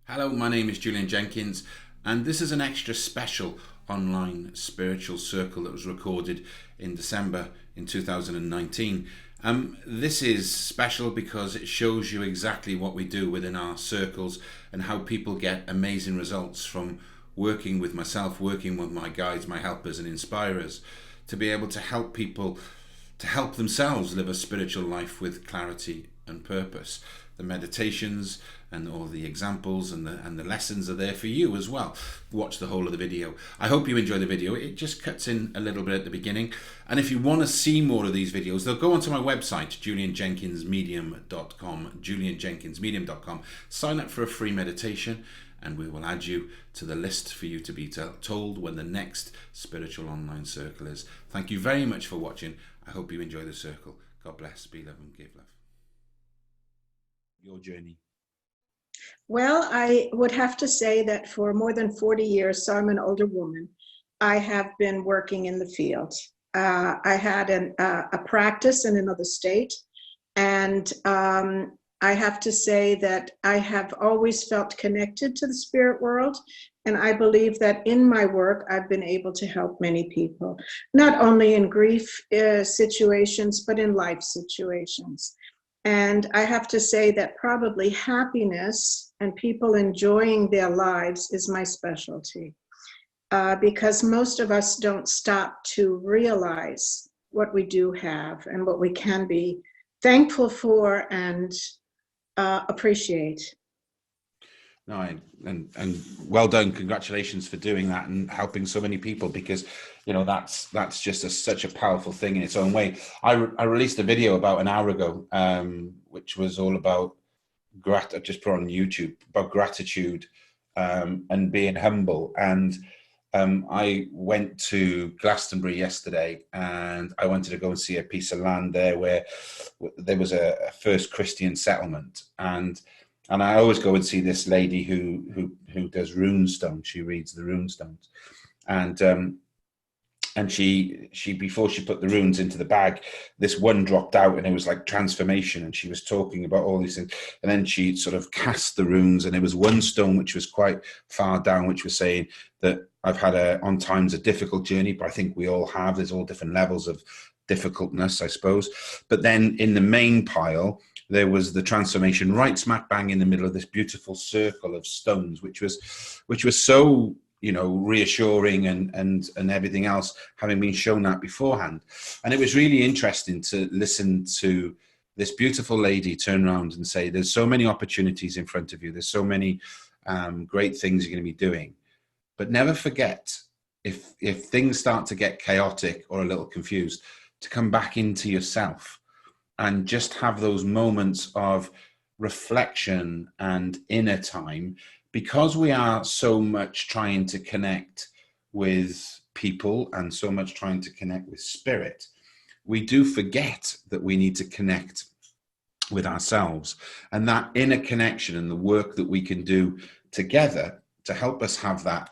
Hello, my name is Julian Jenkins, and this is an extra special online spiritual circle that was recorded in December in 2019. This is special because it shows you exactly what we do within our circles and how people get amazing results from working with myself, working with my guides, my helpers and inspirers, to be able to help people to help themselves live a spiritual life with clarity and purpose. The meditations and all the examples and the lessons are there for you as well. Watch the whole of the video. I hope you enjoy the video. It just cuts in a little bit at the beginning. And if you want to see more of these videos, they'll go onto my website, julianjenkinsmedium.com, julianjenkinsmedium.com. Sign up for a free meditation and we will add you to the list for you to be told when the next spiritual online circle is. Thank you very much for watching. I hope you enjoy the circle. God bless, be love and give love. Your journey. Well, I would have to say that for more than 40 years, so I'm an older woman, I have been working in the field. I had a practice in another state, and I have to say that I have always felt connected to the spirit world, and I believe that in my work, I've been able to help many people, not only in grief situations, but in life situations. And I have to say that probably happiness and people enjoying their lives is my specialty, because most of us don't stop to realize what we do have and what we can be thankful for and appreciate. No, and well done. Congratulations for doing that and helping so many people, because that's just such a powerful thing in its own way. I released a video about an hour ago, which was all about I just put on YouTube about gratitude and being humble. And I went to Glastonbury yesterday, and I wanted to go and see a piece of land there where there was a first Christian settlement. And I always go and see this lady who does runestone. She reads the runestones, and she before she put the runes into the bag, this one dropped out, and it was like transformation. And she was talking about all these things, and then she sort of cast the runes, and it was one stone which was quite far down, which was saying that I've had on times a difficult journey, but I think we all have. There's all different levels of difficultness, I suppose. But then in the main pile, there was the transformation right smack bang in the middle of this beautiful circle of stones, which was so reassuring and everything else, having been shown that beforehand. And it was really interesting to listen to this beautiful lady turn around and say, there's so many opportunities in front of you. There's so many great things you're going to be doing. But never forget, if things start to get chaotic or a little confused, to come back into yourself and just have those moments of reflection and inner time, because we are so much trying to connect with people and so much trying to connect with spirit, we do forget that we need to connect with ourselves. And that inner connection and the work that we can do together to help us have that,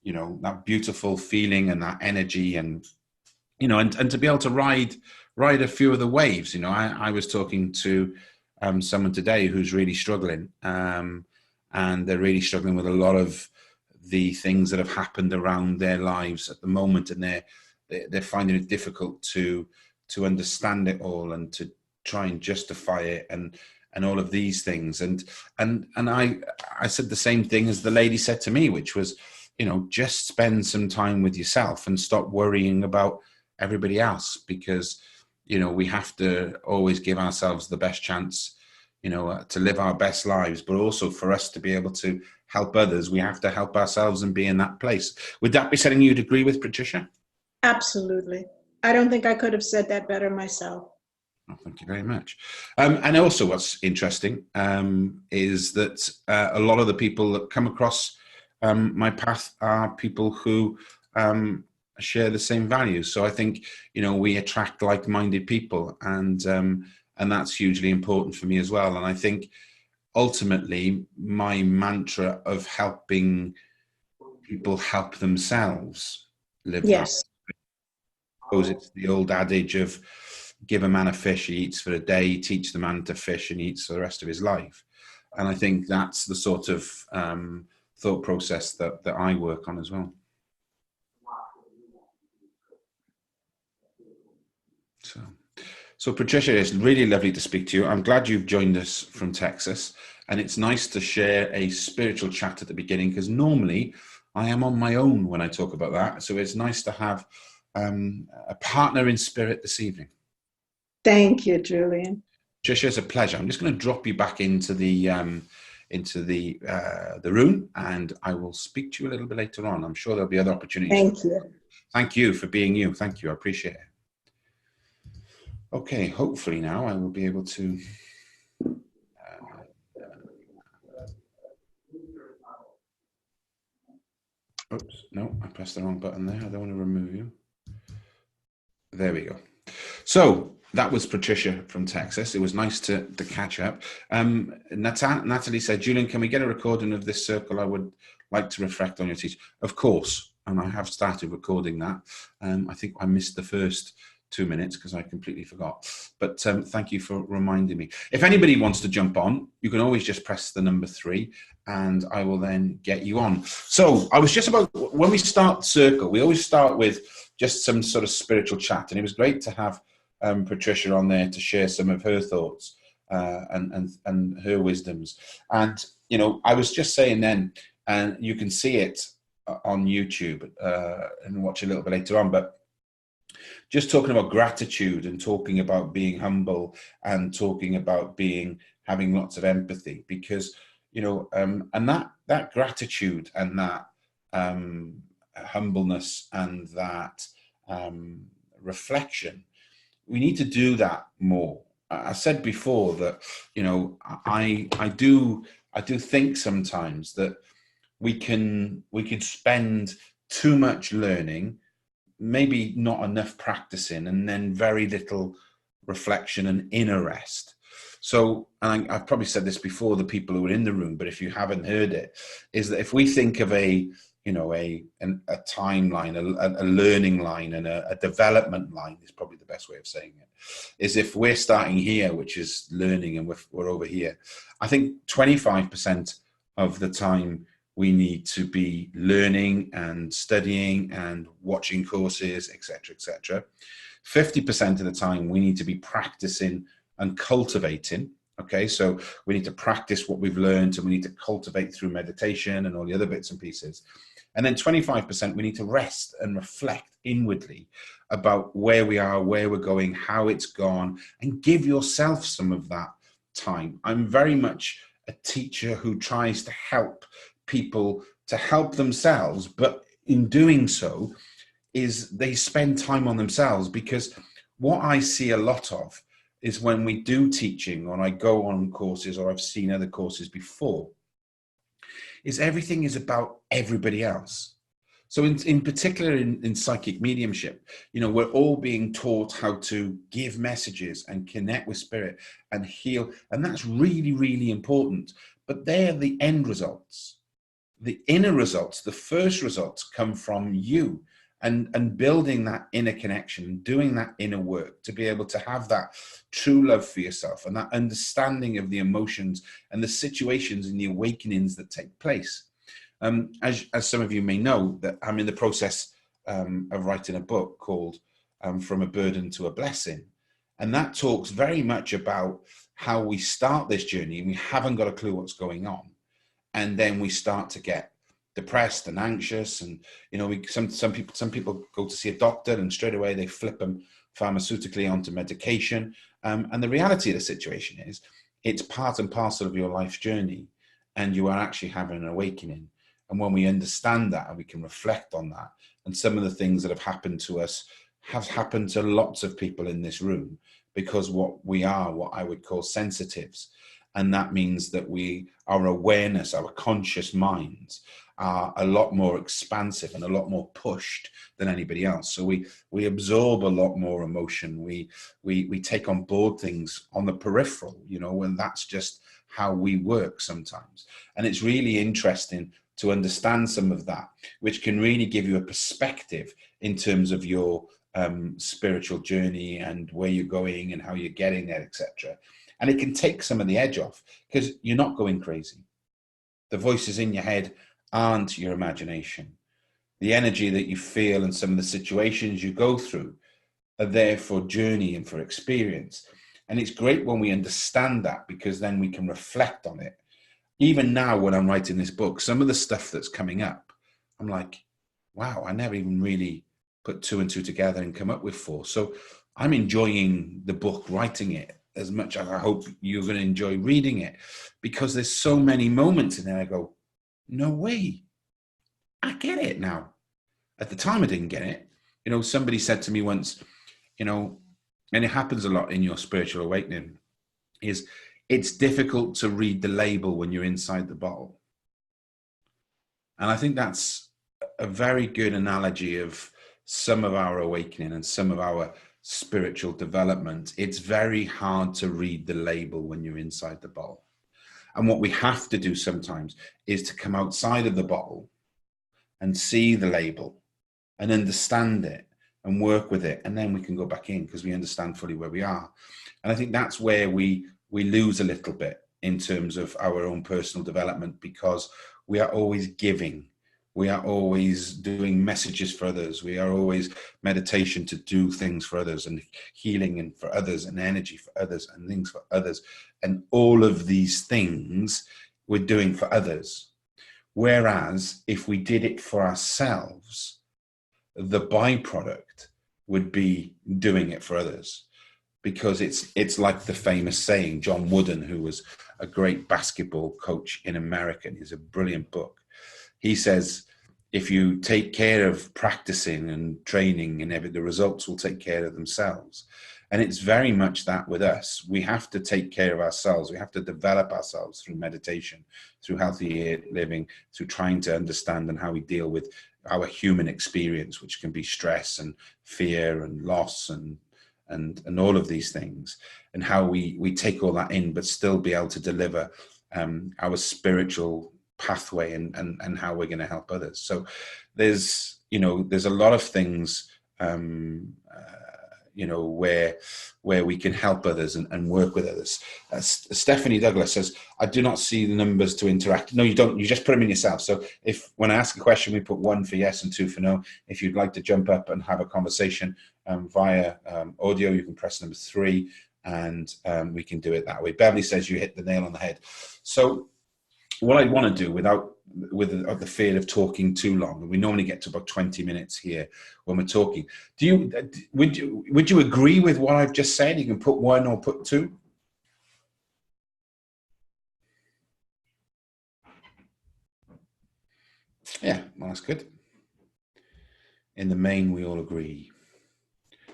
that beautiful feeling and that energy and to be able to ride a few of the waves. I was talking to someone today who's really struggling, and they're really struggling with a lot of the things that have happened around their lives at the moment, and they're finding it difficult to understand it all and to try and justify it and all of these things. And I said the same thing as the lady said to me, which was, just spend some time with yourself and stop worrying about everybody else, because we have to always give ourselves the best chance to live our best lives, but also for us to be able to help others, we have to help ourselves and be in that place. Would that be something you'd agree with, Patricia? Absolutely. I don't think I could have said that better myself. Oh, thank you very much. And also what's interesting is that a lot of the people that come across my path are people who share the same values. So I think, we attract like-minded people, and that's hugely important for me as well. And I think ultimately my mantra of helping people help themselves live Yes. that. I suppose it's the old adage of give a man a fish, he eats for a day, teach the man to fish and he eats for the rest of his life. And I think that's the sort of thought process that I work on as well. So Patricia, it's really lovely to speak to you. I'm glad you've joined us from Texas, and it's nice to share a spiritual chat at the beginning, because normally I am on my own when I talk about that. So it's nice to have a partner in spirit this evening. Thank you, Julian. Patricia, it's a pleasure. I'm just going to drop you back into the room, and I will speak to you a little bit later on. I'm sure there'll be other opportunities. Thank you. Thank you for being you. Thank you. I appreciate it. Okay, hopefully now I will be able to oops, no, I pressed the wrong button there. I don't want to remove you. There we go. So that was Patricia from Texas. It was nice to catch up. Natalie said, Julian, can we get a recording of this circle? I would like to reflect on your teaching. Of course, and I have started recording that. I think I missed the first 2 minutes because I completely forgot. But thank you for reminding me. If anybody wants to jump on, you can always just press the number 3 and I will then get you on. So I was just about, when we start Circle, we always start with just some sort of spiritual chat. And it was great to have Patricia on there to share some of her thoughts and her wisdoms. And, you know, I was just saying then, and you can see it on YouTube and watch a little bit later on, but just talking about gratitude and talking about being humble and talking about having lots of empathy, because, you know, and that gratitude and that humbleness and that reflection, we need to do that more. I said before that, you know, I do think sometimes that we can spend too much learning, maybe not enough practicing, and then very little reflection and inner rest. So, and I've probably said this before, the people who are in the room, but if you haven't heard it, is that if we think of a timeline, a learning line and a development line is probably the best way of saying it, is if we're starting here, which is learning, and we're over here, I think 25% of the time we need to be learning and studying and watching courses, etc., etc. 50% of the time we need to be practicing and cultivating. Okay, so we need to practice what we've learned, and we need to cultivate through meditation and all the other bits and pieces. And then 25% we need to rest and reflect inwardly about where we are, where we're going, how it's gone, and give yourself some of that time. I'm very much a teacher who tries to help people to help themselves, but in doing so is they spend time on themselves, because what I see a lot of is when we do teaching, or I go on courses, or I've seen other courses before, is everything is about everybody else. So in particular in psychic mediumship, you know, we're all being taught how to give messages and connect with spirit and heal, and that's really, really important. But they're the end results. The inner results, the first results, come from you and building that inner connection, doing that inner work to be able to have that true love for yourself and that understanding of the emotions and the situations and the awakenings that take place. As some of you may know, that I'm in the process of writing a book called From a Burden to a Blessing. And that talks very much about how we start this journey and we haven't got a clue what's going on. And then we start to get depressed and anxious, and you know, some people go to see a doctor and straight away they flip them pharmaceutically onto medication. And the reality of the situation is, it's part and parcel of your life's journey, and you are actually having an awakening. And when we understand that and we can reflect on that, and some of the things that have happened to us have happened to lots of people in this room, because what we are, what I would call sensitives. And that means that our awareness, our conscious minds are a lot more expansive and a lot more pushed than anybody else. So we absorb a lot more emotion. We take on board things on the peripheral, you know, and that's just how we work sometimes. And it's really interesting to understand some of that, which can really give you a perspective in terms of your spiritual journey and where you're going and how you're getting there, etc. And it can take some of the edge off because you're not going crazy. The voices in your head aren't your imagination. The energy that you feel and some of the situations you go through are there for journey and for experience. And it's great when we understand that, because then we can reflect on it. Even now, when I'm writing this book, some of the stuff that's coming up, I'm like, wow, I never even really put 2 and 2 together and come up with 4. So I'm enjoying the book, writing it, as much as I hope you're going to enjoy reading it, because there's so many moments in there I go, no way, I get it now. At the time I didn't get it. You know, somebody said to me once, you know, and it happens a lot in your spiritual awakening, is it's difficult to read the label when you're inside the bottle. And I think that's a very good analogy of some of our awakening and some of our spiritual development. It's very hard to read the label when you're inside the bottle. And what we have to do sometimes is to come outside of the bottle and see the label and understand it and work with it. And then we can go back in because we understand fully where we are. And I think that's where we lose a little bit in terms of our own personal development, because we are always giving. We are always doing messages for others. We are always meditation to do things for others, and healing and for others, and energy for others, and things for others. And all of these things we're doing for others. Whereas if we did it for ourselves, the byproduct would be doing it for others. Because it's like the famous saying, John Wooden, who was a great basketball coach in America, and he's a brilliant book. He says, if you take care of practicing and training and everything, the results will take care of themselves. And it's very much that with us. We have to take care of ourselves. We have to develop ourselves through meditation, through healthy living, through trying to understand and how we deal with our human experience, which can be stress and fear and loss and all of these things, and how we take all that in, but still be able to deliver our spiritual pathway and how we're going to help others. So there's a lot of things, where we can help others and work with others. Stephanie Douglas says, I do not see the numbers to interact. No, you don't. You just put them in yourself. So if when I ask a question, we put 1 for yes and 2 for no. If you'd like to jump up and have a conversation via audio, you can press number 3, and we can do it that way. Beverley says you hit the nail on the head. So what I want to do without the fear of talking too long, and we normally get to about 20 minutes here when we're talking. Would you agree with what I've just said? You can put 1 or put 2. Yeah, well, that's good. In the main, we all agree.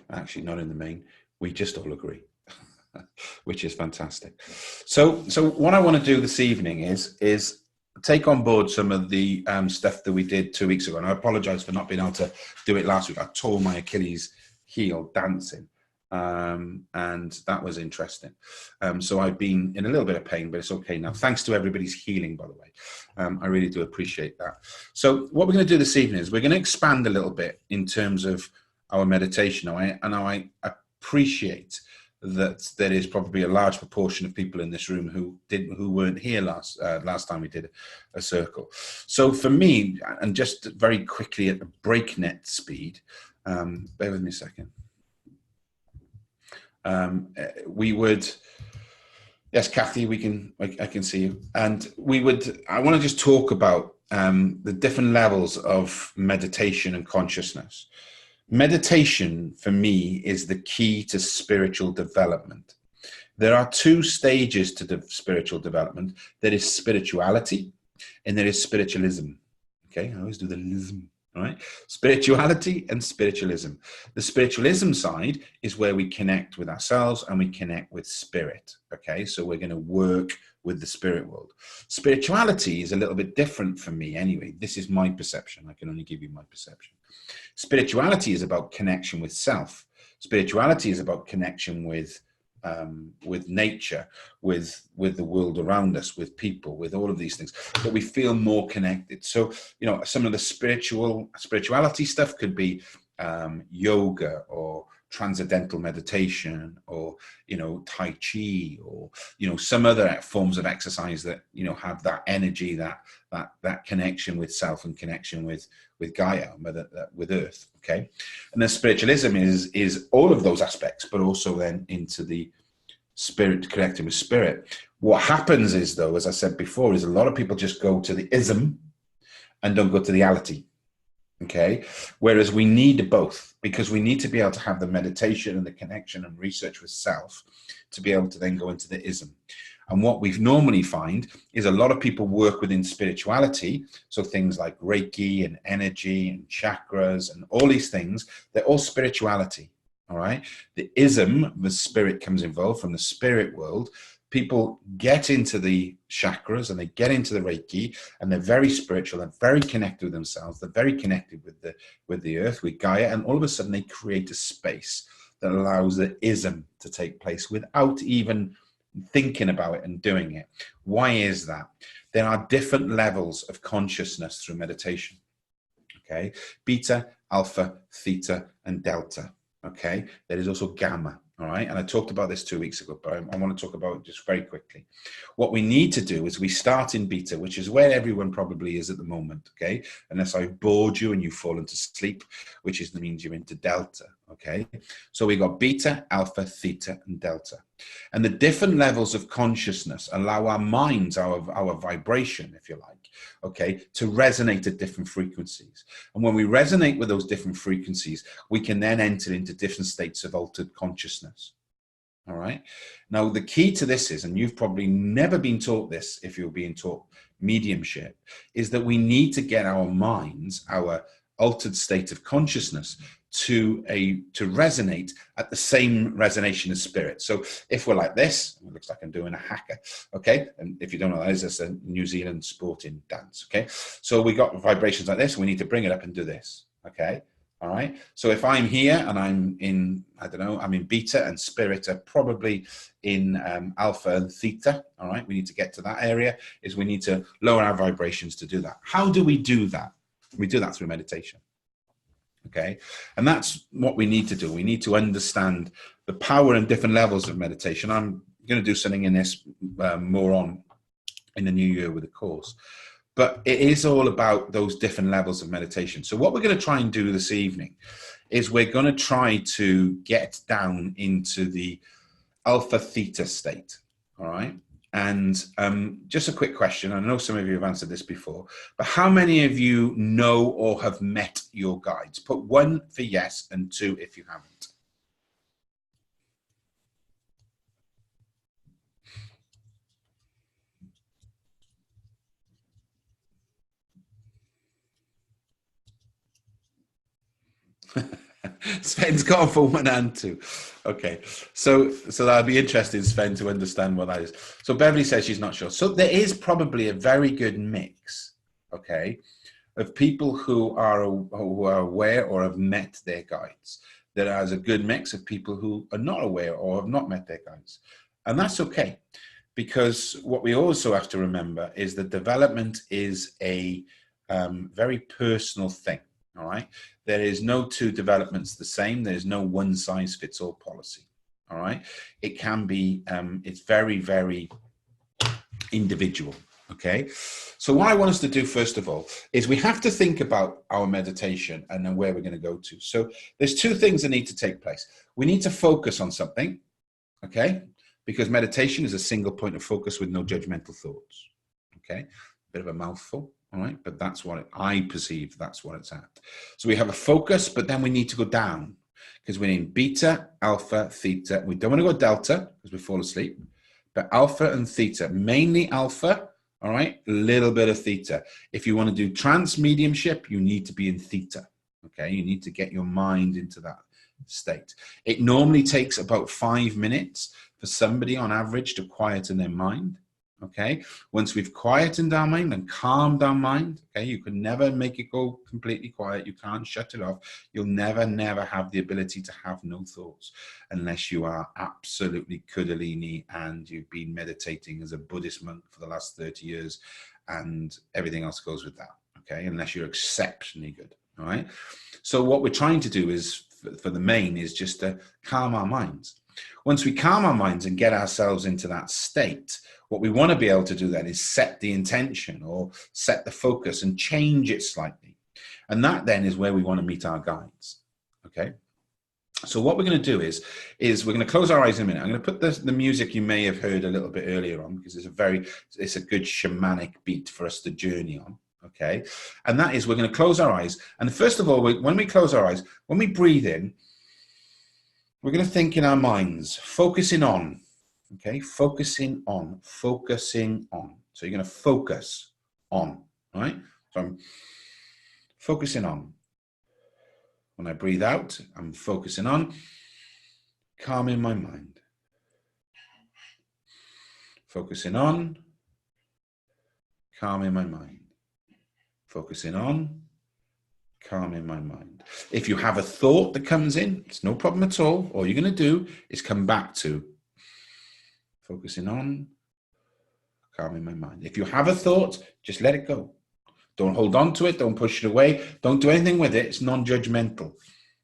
Actually, not in the main. We just all agree, which is fantastic. So what I want to do this evening is take on board some of the stuff that we did 2 weeks ago. And I apologize for not being able to do it last week. I tore my Achilles heel dancing, and that was interesting. So I've been in a little bit of pain, but it's okay now. Thanks to everybody's healing, by the way. I really do appreciate that. So what we're going to do this evening is we're going to expand a little bit in terms of our meditation. I appreciate that there is probably a large proportion of people in this room who weren't here last time we did a circle. So for me, and just very quickly at a breakneck speed, bear with me a second. We would, yes, Kathy, I can see you, and I want to just talk about the different levels of meditation and consciousness. Meditation, for me, is the key to spiritual development. There are 2 stages to the spiritual development. There is spirituality and there is spiritualism. Okay, I always do the lism, all right? Spirituality and spiritualism. The spiritualism side is where we connect with ourselves and we connect with spirit. Okay, so we're going to work with the spirit world. Spirituality is a little bit different for me anyway. This is my perception. I can only give you my perception. Spirituality is about connection with self. Spirituality is about connection with nature, with the world around us, with people, with all of these things, that we feel more connected. So, some of the spirituality stuff could be yoga or transcendental meditation, or Tai Chi, or some other forms of exercise that have that energy, that connection with self and connection with Gaia, with Earth. Okay, and then spiritualism is all of those aspects, but also then into the spirit, connecting with spirit. What happens is, though, as I said before, is a lot of people just go to the ism and don't go to the ality. Okay, whereas we need both, because we need to be able to have the meditation and the connection and research with self to be able to then go into the ism. And what we normally find is a lot of people work within spirituality, so things like Reiki and energy and chakras and all these things, they're all spirituality. All right, the ism, the spirit comes involved from the spirit world. People get into the chakras and they get into the Reiki, and they're very spiritual, they're very connected with themselves, they're very connected with the earth, with Gaia, and all of a sudden they create a space that allows the ism to take place without even thinking about it and doing it. Why is that? There are different levels of consciousness through meditation. Okay, beta, alpha, theta, and delta. Okay, there is also gamma. All right, and I talked about this 2 weeks ago, but I want to talk about it just very quickly. What we need to do is we start in beta, which is where everyone probably is at the moment. Okay, unless I've bored you and you've fallen to sleep, which means you're into delta. Okay, so we got beta, alpha, theta, and delta, and the different levels of consciousness allow our minds, our vibration, if you like, okay, to resonate at different frequencies. And when we resonate with those different frequencies, we can then enter into different states of altered consciousness. All right. Now, the key to this is, and you've probably never been taught this if you're being taught mediumship, is that we need to get our minds, our altered state of consciousness, to resonate at the same resonation as spirit. So if we're like this, it looks like I'm doing a haka, okay? And if you don't know what that is, that's a New Zealand sporting dance, okay? So we got vibrations like this, and we need to bring it up and do this, okay? All right? So if I'm here and I'm in, I don't know, I'm in beta, and spirit are probably in alpha and theta, all right? We need to get to that area, is we need to lower our vibrations to do that. How do we do that? We do that through meditation. Okay, and that's what we need to do. We need to understand the power and different levels of meditation. I'm going to do something in this more on in the new year with the course, but it is all about those different levels of meditation. So what we're going to try and do this evening is we're going to try to get down into the alpha theta state. All right. And just a quick question. I know some of you have answered this before, but how many of you know or have met your guides? Put 1 for yes and 2 if you haven't. Sven's gone for 1 and 2. Okay, so that'll be interesting, Sven, to understand what that is. So Beverley says she's not sure. So there is probably a very good mix, okay, of people who are aware or have met their guides. There is a good mix of people who are not aware or have not met their guides. And that's okay, because what we also have to remember is that development is a very personal thing. All right. There is no 2 developments the same. There's no one size fits all policy. All right. It can be, it's very, very individual. Okay. So what I want us to do, first of all, is we have to think about our meditation and then where we're going to go to. So there's 2 things that need to take place. We need to focus on something. Okay. Because meditation is a single point of focus with no judgmental thoughts. Okay. Bit of a mouthful. All right, but that's what I perceive, that's what it's at. So we have a focus, but then we need to go down, because we're in beta, alpha, theta. We don't want to go delta because we fall asleep, but alpha and theta, mainly alpha. All right, a little bit of theta. If you want to do trance mediumship, you need to be in theta. Okay, you need to get your mind into that state. It normally takes about 5 minutes for somebody on average to quieten their mind. Okay, once we've quietened our mind and calmed our mind, okay, you can never make it go completely quiet. You can't shut it off. You'll never have the ability to have no thoughts unless you are absolutely kundalini and you've been meditating as a Buddhist monk for the last 30 years and everything else goes with that. Okay, unless you're exceptionally good. All right. So what we're trying to do is, for the main, is just to calm our minds. Once we calm our minds and get ourselves into that state, what we want to be able to do then is set the intention or set the focus and change it slightly. And that then is where we want to meet our guides. Okay. So what we're going to do is we're going to close our eyes in a minute. I'm going to put the music you may have heard a little bit earlier on, because it's a good shamanic beat for us to journey on. Okay. And that is, we're going to close our eyes. And first of all, when we close our eyes, when we breathe in, we're going to think in our minds, focusing on, okay, focusing on. So you're going to focus on, right? So I'm focusing on. When I breathe out, I'm focusing on calming my mind. Focusing on calming my mind. Focusing on calming my mind. If you have a thought that comes in, it's no problem at all. All you're going to do is come back to focusing on calming my mind. If you have a thought, just let it go. Don't hold on to it. Don't push it away. Don't do anything with it. It's non-judgmental.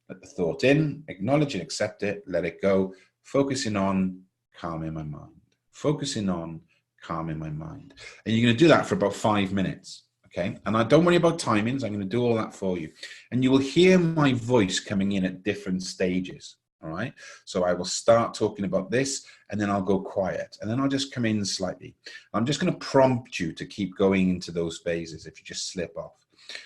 Let the thought in, acknowledge it, accept it, let it go. Focusing on calming my mind. Focusing on calming my mind. And you're going to do that for about 5 minutes. Okay. And don't worry about timings. I'm going to do all that for you. And you will hear my voice coming in at different stages. All right. So I will start talking about this, and then I'll go quiet, and then I'll just come in slightly. I'm just going to prompt you to keep going into those phases if you just slip off.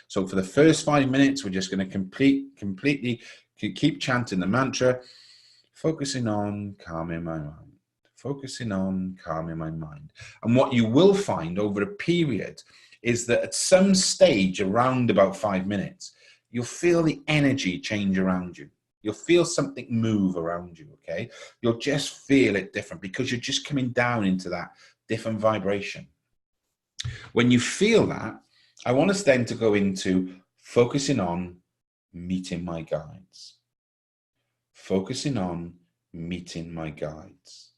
So for the first 5 minutes, we're just going to completely keep chanting the mantra, focusing on calming my mind, focusing on calming my mind. And what you will find over a period is that at some stage around about 5 minutes, you'll feel the energy change around you. You'll feel something move around you, okay? You'll just feel it different because you're just coming down into that different vibration. When you feel that, I want us then to go into focusing on meeting my guides. Focusing on meeting my guides,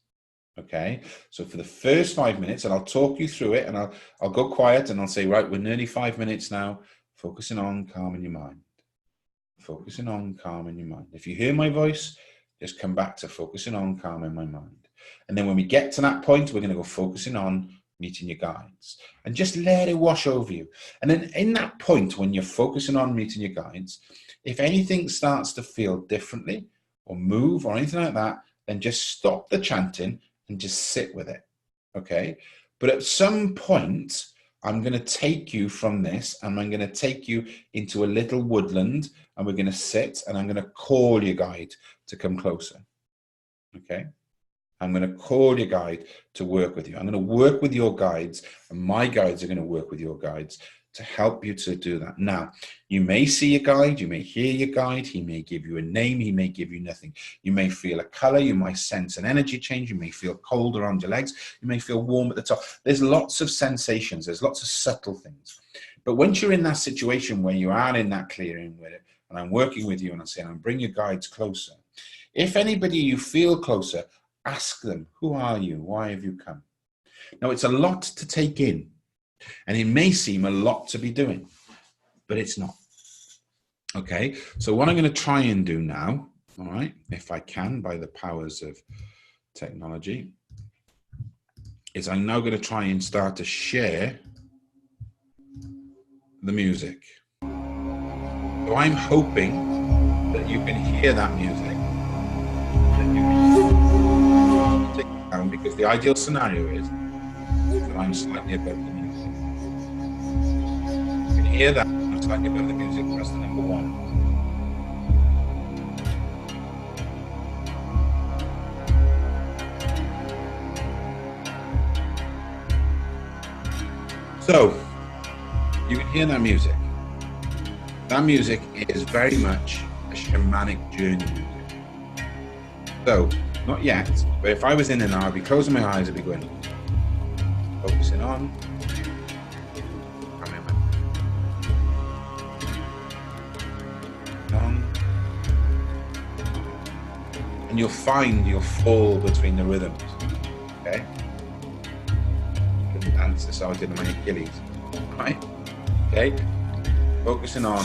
okay? So for the first 5 minutes, and I'll talk you through it, and I'll go quiet, and I'll say, right, we're nearly 5 minutes now. Focusing on calming your mind. Focusing on calming your mind. If you hear my voice, just come back to focusing on calming my mind. And then when we get to that point, we're going to go focusing on meeting your guides. And just let it wash over you. And then in that point, when you're focusing on meeting your guides, if anything starts to feel differently or move or anything like that, then just stop the chanting and just sit with it. Okay? But at some point, I'm going to take you from this, and I'm going to take you into a little woodland, and we're going to sit, and I'm going to call your guide to come closer. Okay? I'm going to call your guide to work with you. I'm going to work with your guides, and my guides are going to work with your guides to help you to do that. Now, you may see a guide, you may hear your guide, he may give you a name, he may give you nothing. You may feel a color, you might sense an energy change, you may feel cold around your legs, you may feel warm at the top. There's lots of sensations, there's lots of subtle things. But once you're in that situation where you are in that clearing with it, and I'm working with you and I'm saying, bring your guides closer. If anybody you feel closer, ask them, who are you? Why have you come? Now, it's a lot to take in. And it may seem a lot to be doing, but it's not. Okay, so what I'm going to try and do now, all right, if I can, by the powers of technology, is I'm now going to try and start to share the music. So I'm hoping that you can hear that music, that you can take it down, because the ideal scenario is that I'm slightly above the music. Hear that, I'm slightly above the music, press the number 1. So, you can hear that music. That music is very much a shamanic journey music. So, not yet, but if I was in and out, I'd be closing my eyes, I'd be going, focusing on, and you'll find you'll fall between the rhythms, okay? I can dance this out in my Achilles, right? Okay? Focusing on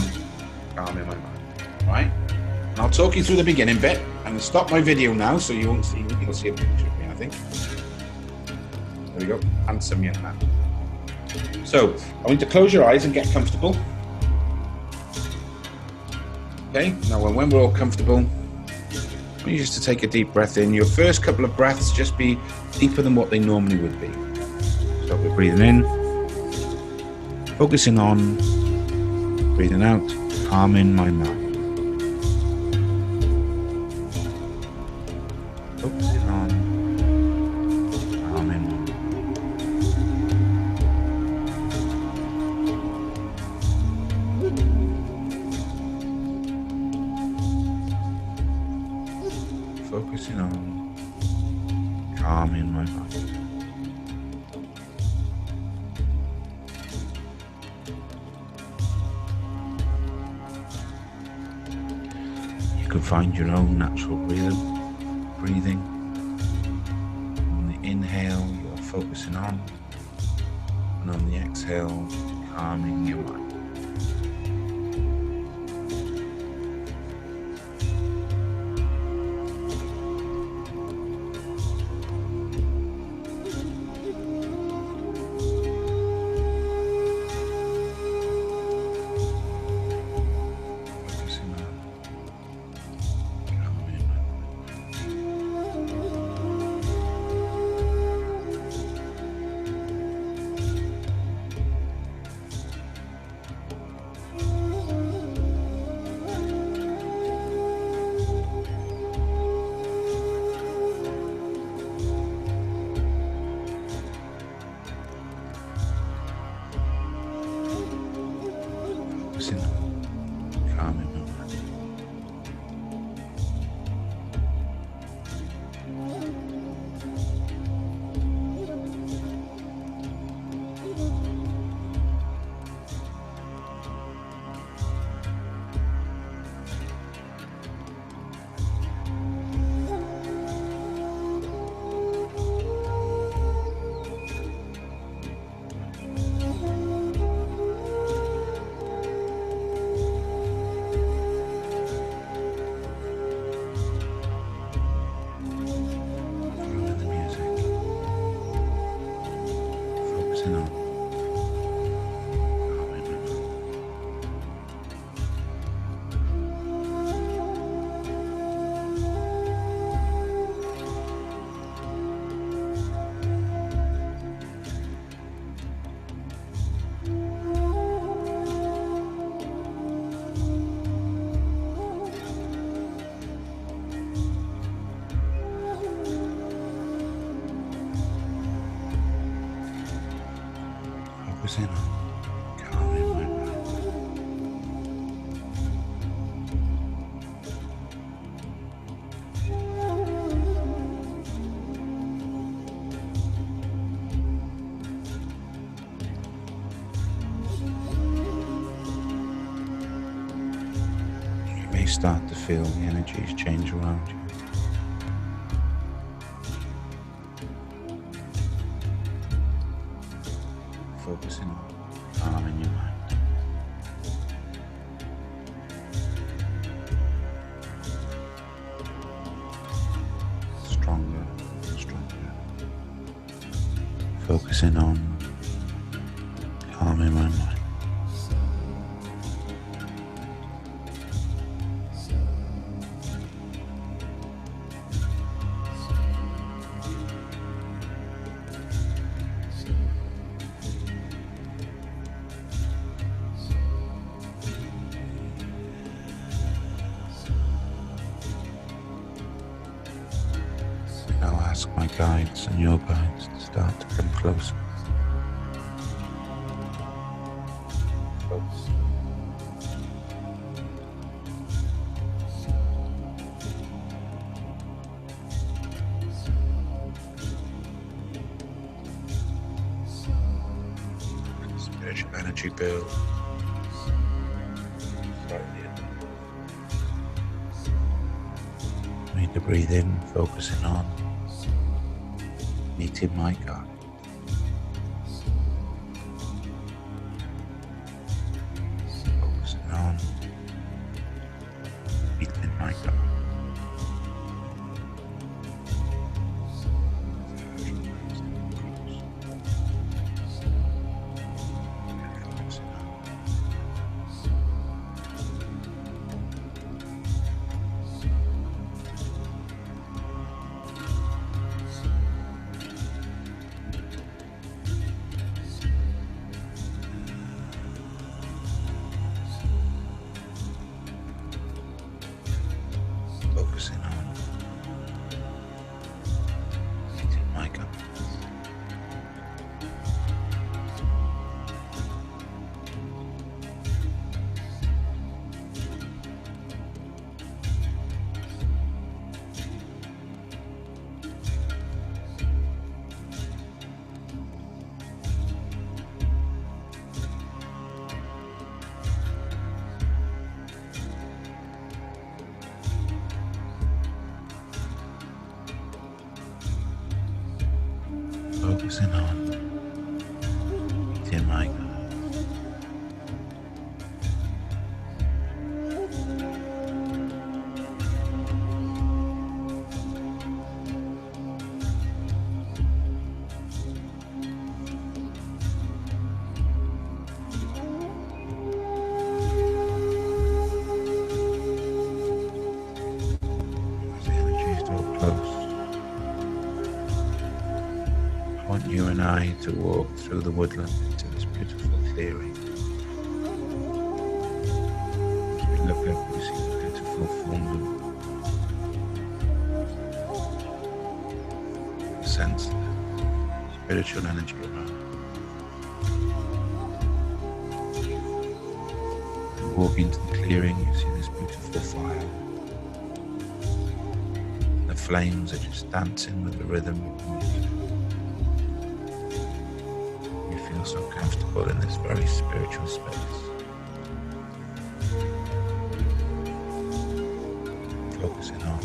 calming my mind. All right? And I'll talk you through the beginning bit. I'm going to stop my video now so you won't see me. You'll see a picture of me, I think. There we go. Handsome young man. So, I want you to close your eyes and get comfortable. Okay? Now, when we're all comfortable, I want you just to take a deep breath in. Your first couple of breaths just be deeper than what they normally would be. So we're breathing in, focusing on, breathing out, calming my mind. Focusing on, calming my mind. Focusing on, calming my mind. You can find your own natural breathing. On the inhale, you're focusing on, and on the exhale, calming your mind. Focusing on calming my mind. Focusing on calming my mind. You may start to feel the energies change around you. Focusing on calming your mind. Stronger and stronger. Focusing on calming my mind. I'll ask my guides and your guides to start to come closer. Close. Spiritual energy build. Slightly. I need to breathe in, focusing on meeting my God. Focusing on Focusing on meeting my guide. As the energies draw close, I want you and I to walk through the woodland into this beautiful clearing. As we look up, we see the beautiful full moon. Sense the spiritual energy around. Walk into the clearing, you see this beautiful fire. The flames are just dancing with the rhythm of the music. You feel so comfortable in this very spiritual space. Focusing on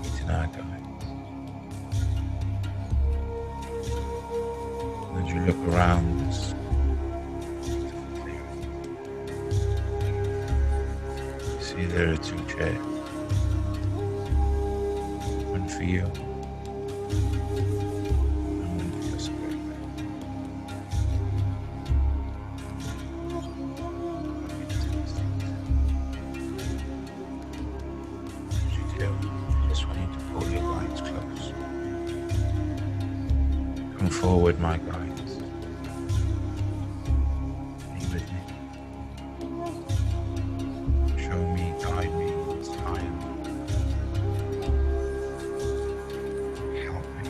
meeting our guide. And as you look around this beautiful clearing, you see there are two chairs. One for you, and one for your spirit. As you do, I just want you to pull your guides close. Come forward, my guides. Be with me. Show me, guide me, inspire me. Help me.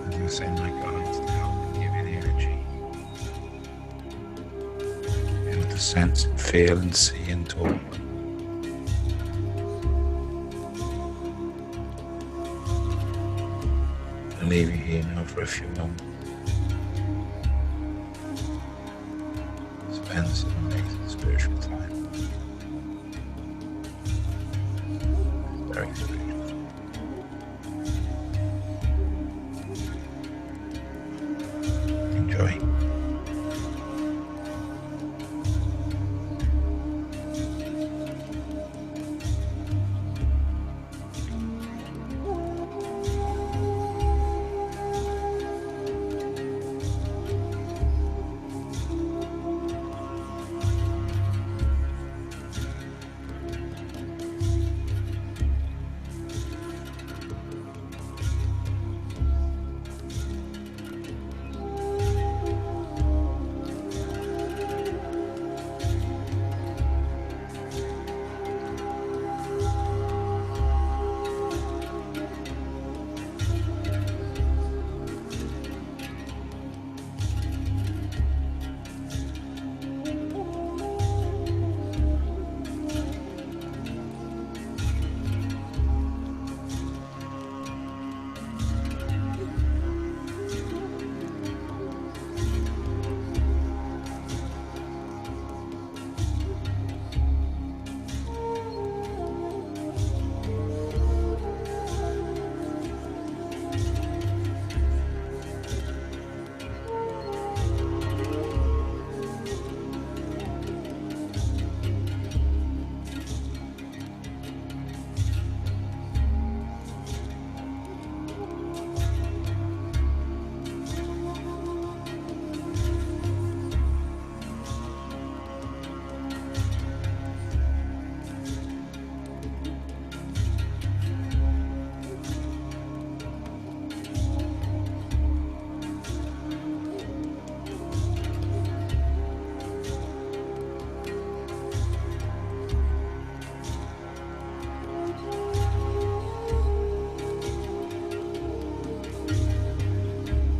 As I send my guides to help and give you the energy, be able to sense and feel and see and talk. I'll leave you here now for a few moments. Spend some amazing spiritual time. Very spiritual. Enjoy.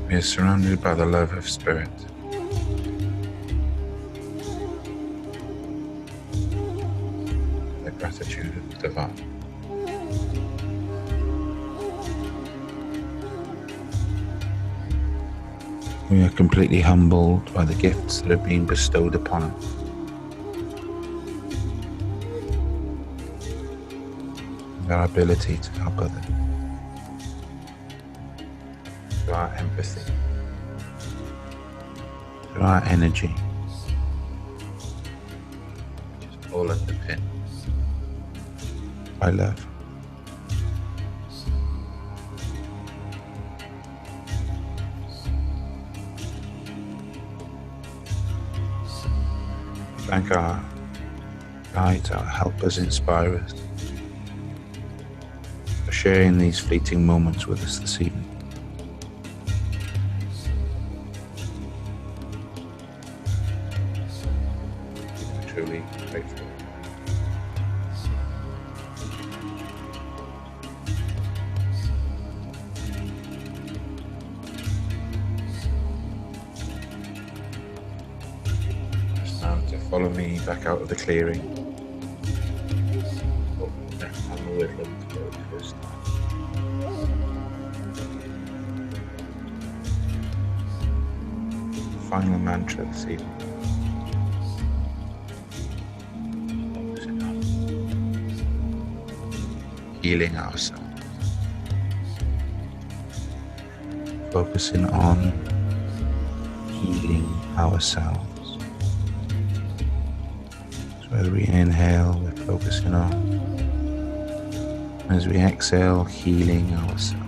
We are surrounded by the love of Spirit. The gratitude of the divine. We are completely humbled by the gifts that have been bestowed upon us. our ability to help others, through our empathy, through our energy, which is all underpinned by love. Thank our guides, our helpers, inspirers, for sharing these fleeting moments with us this evening. Truly grateful. Just now to follow me back out of the clearing. Open left hand woodland to go first. Final mantra this evening. Healing ourselves. Focusing on healing ourselves. So as we inhale, we're focusing on. As we exhale, healing ourselves.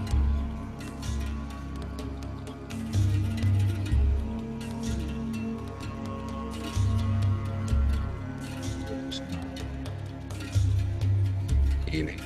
Healing.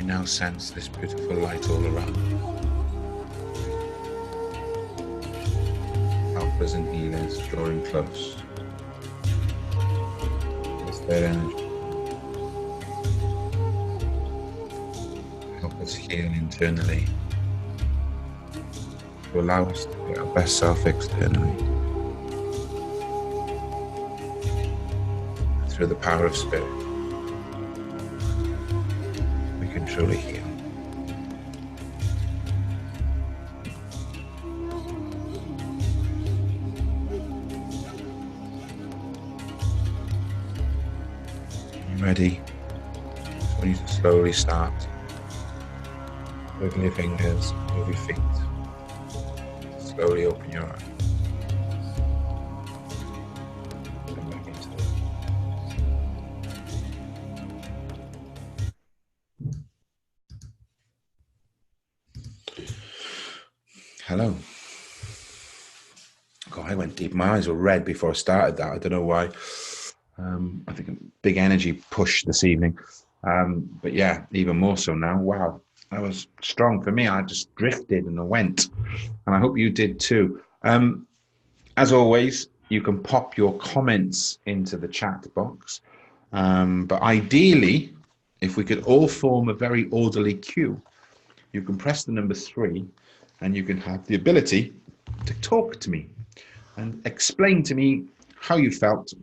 Now sense this beautiful light all around. Helpers and healers drawing close. It's their energy. Help us heal internally, to allow us to be our best self externally. Through the power of spirit, truly heal. You ready? I want you to slowly start wiggling your fingers, move your feet. Slowly open your eyes. Come back into it. Hello. God, I went deep. My eyes were red before I started that. I don't know why. I think a big energy push this evening. But yeah, even more so now. Wow, that was strong for me. I just drifted and I went. And I hope you did too. As always, you can pop your comments into the chat box. But ideally, if we could all form a very orderly queue, you can press the number 3 and you can have the ability to talk to me and explain to me how you felt,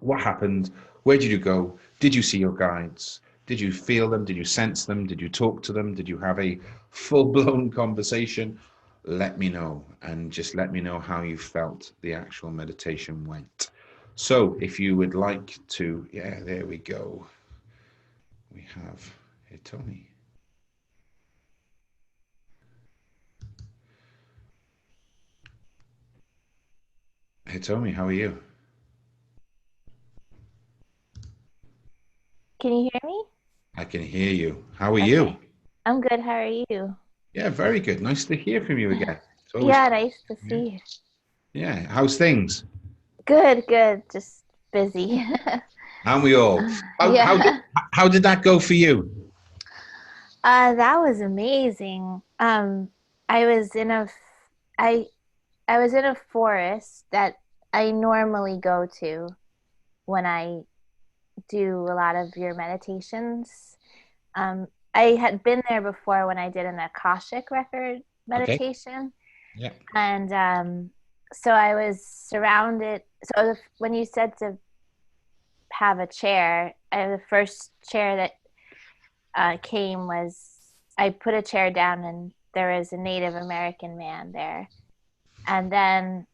what happened, where did you go, did you see your guides, did you feel them, did you sense them, did you talk to them, did you have a full-blown conversation? Let me know, and just let me know how you felt the actual meditation went. So if you would like to, yeah, there we go. We have hitomi. Hitomi, how are you? Can you hear me? I can hear you. How are you? I'm good. How are you? Yeah, very good. Nice to hear from you again. Yeah, nice to see you. Yeah, how's things? Good, good. Just busy. Aren't we all? Yeah. How did that go for you? That was amazing. I was in a I I was in a forest that I normally go to when I do a lot of your meditations. Um, I had been there before when I did an Akashic record Okay. meditation, Yeah. and so I was surrounded. So when you said to have a chair, the first chair that came was I put a chair down, and there was a Native American man there, and then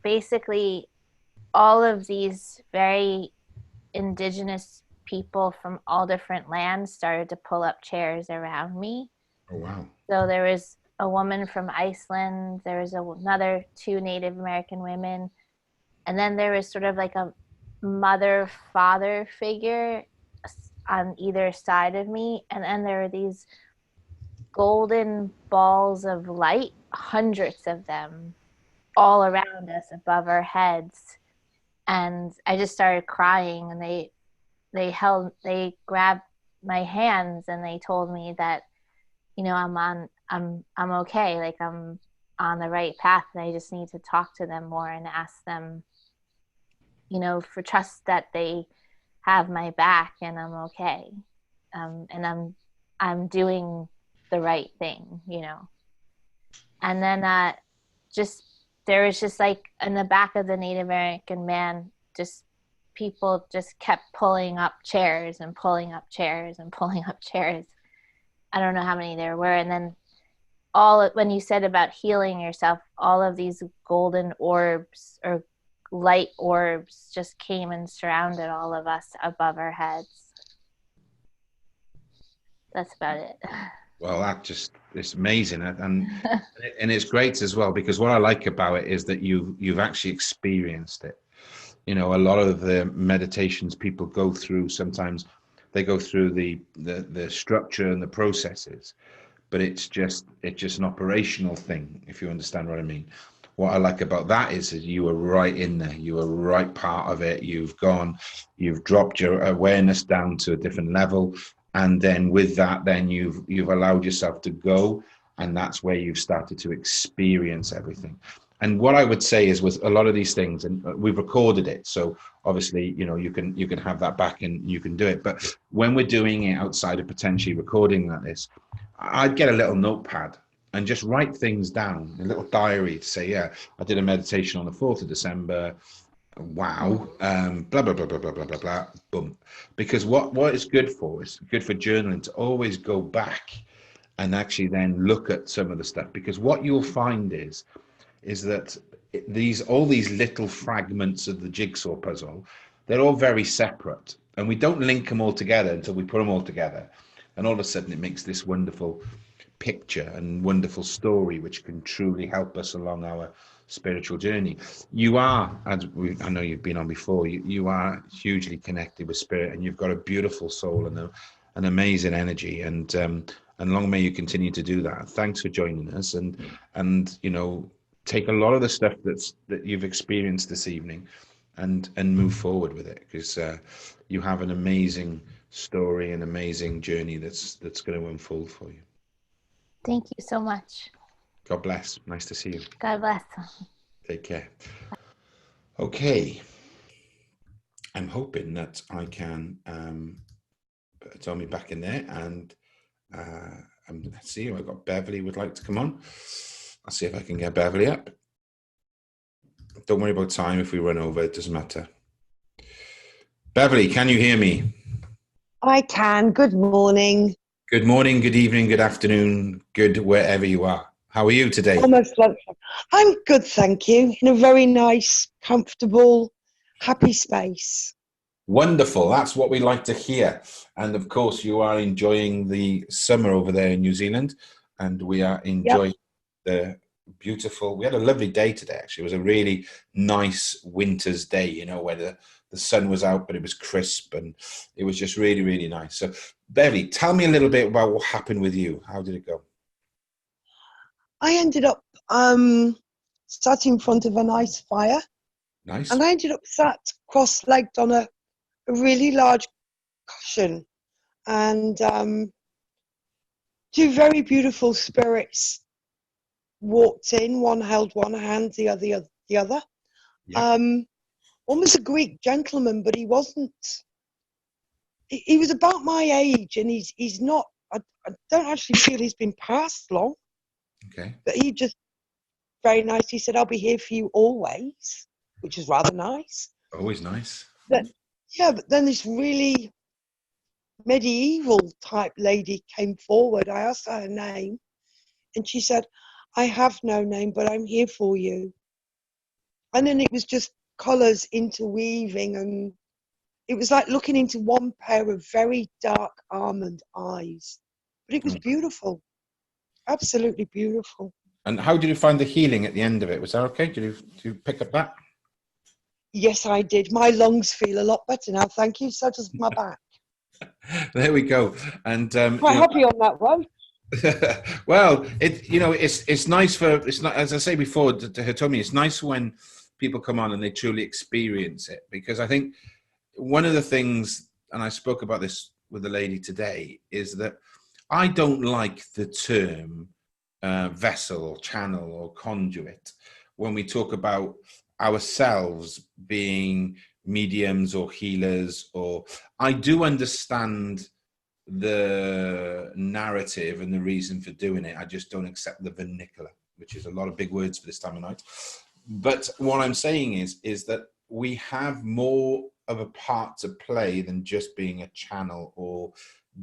basically all of these very indigenous people from all different lands started to pull up chairs around me. Oh, wow. So there was a woman from Iceland, there was another two Native American women, and then there was sort of like a mother father figure on either side of me, and then there were these golden balls of light, hundreds of them, all around us above our heads. And I just started crying, and they grabbed my hands, and they told me that, I'm okay, like I'm on the right path, and I just need to talk to them more and ask them, for trust that they have my back and I'm okay. And I'm doing the right thing. And then just there was just like in the back of the Native American man, just people just kept pulling up chairs and pulling up chairs and pulling up chairs. I don't know how many there were. And then when you said about healing yourself, all of these golden orbs or light orbs just came and surrounded all of us above our heads. That's about it. Well, it's amazing, and it's great as well, because what I like about it is that you've actually experienced it. A lot of the meditations people go through, sometimes they go through the structure and the processes, but it's just an operational thing, if you understand what I mean. What I like about that is you were right in there, you were right part of it. You've dropped your awareness down to a different level, and then with that, then you've allowed yourself to go, and that's where you've started to experience everything. And what I would say is, with a lot of these things, and we've recorded it, so obviously, you can have that back and you can do it. But when we're doing it outside of potentially recording like this, I'd get a little notepad and just write things down, a little diary to say, yeah, I did a meditation on the 4th of December. Wow. Blah, blah, blah, blah, blah, blah, blah, blah, boom. Because what it's good for is good for journaling, to always go back and actually then look at some of the stuff. Because what you'll find is that all these little fragments of the jigsaw puzzle, they're all very separate, and we don't link them all together until we put them all together, and all of a sudden it makes this wonderful picture and wonderful story, which can truly help us along our spiritual journey. You are, as I know you've been on before, you are hugely connected with spirit, and you've got a beautiful soul and an amazing energy, and long may you continue to do that. Thanks for joining us, and take a lot of the stuff that you've experienced this evening and move forward with it, because you have an amazing story, an amazing journey that's going to unfold for you. Thank you so much. God bless. Nice to see you. God bless. Take care. Okay. I'm hoping that I can put Tommy back in there, and let's see. I've got Beverley would like to come on. I'll see if I can get Beverley up. Don't worry about time. If we run over, it doesn't matter. Beverley, can you hear me? I can. Good morning. Good morning, good evening, good afternoon, good wherever you are. How are you today? Almost lunchtime. I'm good, thank you. In a very nice, comfortable, happy space. Wonderful. That's what we like to hear. And of course, you are enjoying the summer over there in New Zealand, and we are enjoying the beautiful. We had a lovely day today, actually. It was a really nice winter's day, where the sun was out, but it was crisp, and it was just really, really nice. So, Beverley, tell me a little bit about what happened with you. How did it go? I ended up sat in front of a nice fire. Nice. And I ended up sat cross-legged on a really large cushion. And Two very beautiful spirits walked in. One held one hand, the other. Yeah. One was a Greek gentleman, but he wasn't. He was about my age, and he's not. I don't actually feel he's been passed long. Okay. But he just very nice. He said, "I'll be here for you always," which is rather nice. Always nice. But then this really medieval type lady came forward. I asked her name, and she said, "I have no name, but I'm here for you." And then it was just colours interweaving, and it was like looking into one pair of very dark almond eyes. But it was beautiful, absolutely beautiful. And how did you find the healing at the end of it? Was that okay? Did you pick up that? Yes, I did. My lungs feel a lot better now, thank you. So does my back. There we go. And Quite happy on that one. well, it's nice it's not, as I say before to hitomi, it's nice when people come on and they truly experience it, because I think one of the things, and I spoke about this with a lady today, is that I don't like the term vessel or channel or conduit when we talk about ourselves being mediums or healers. Or I do understand the narrative and the reason for doing it. I just don't accept the vernacular, which is a lot of big words for this time of night. But what I'm saying is that we have more of a part to play than just being a channel or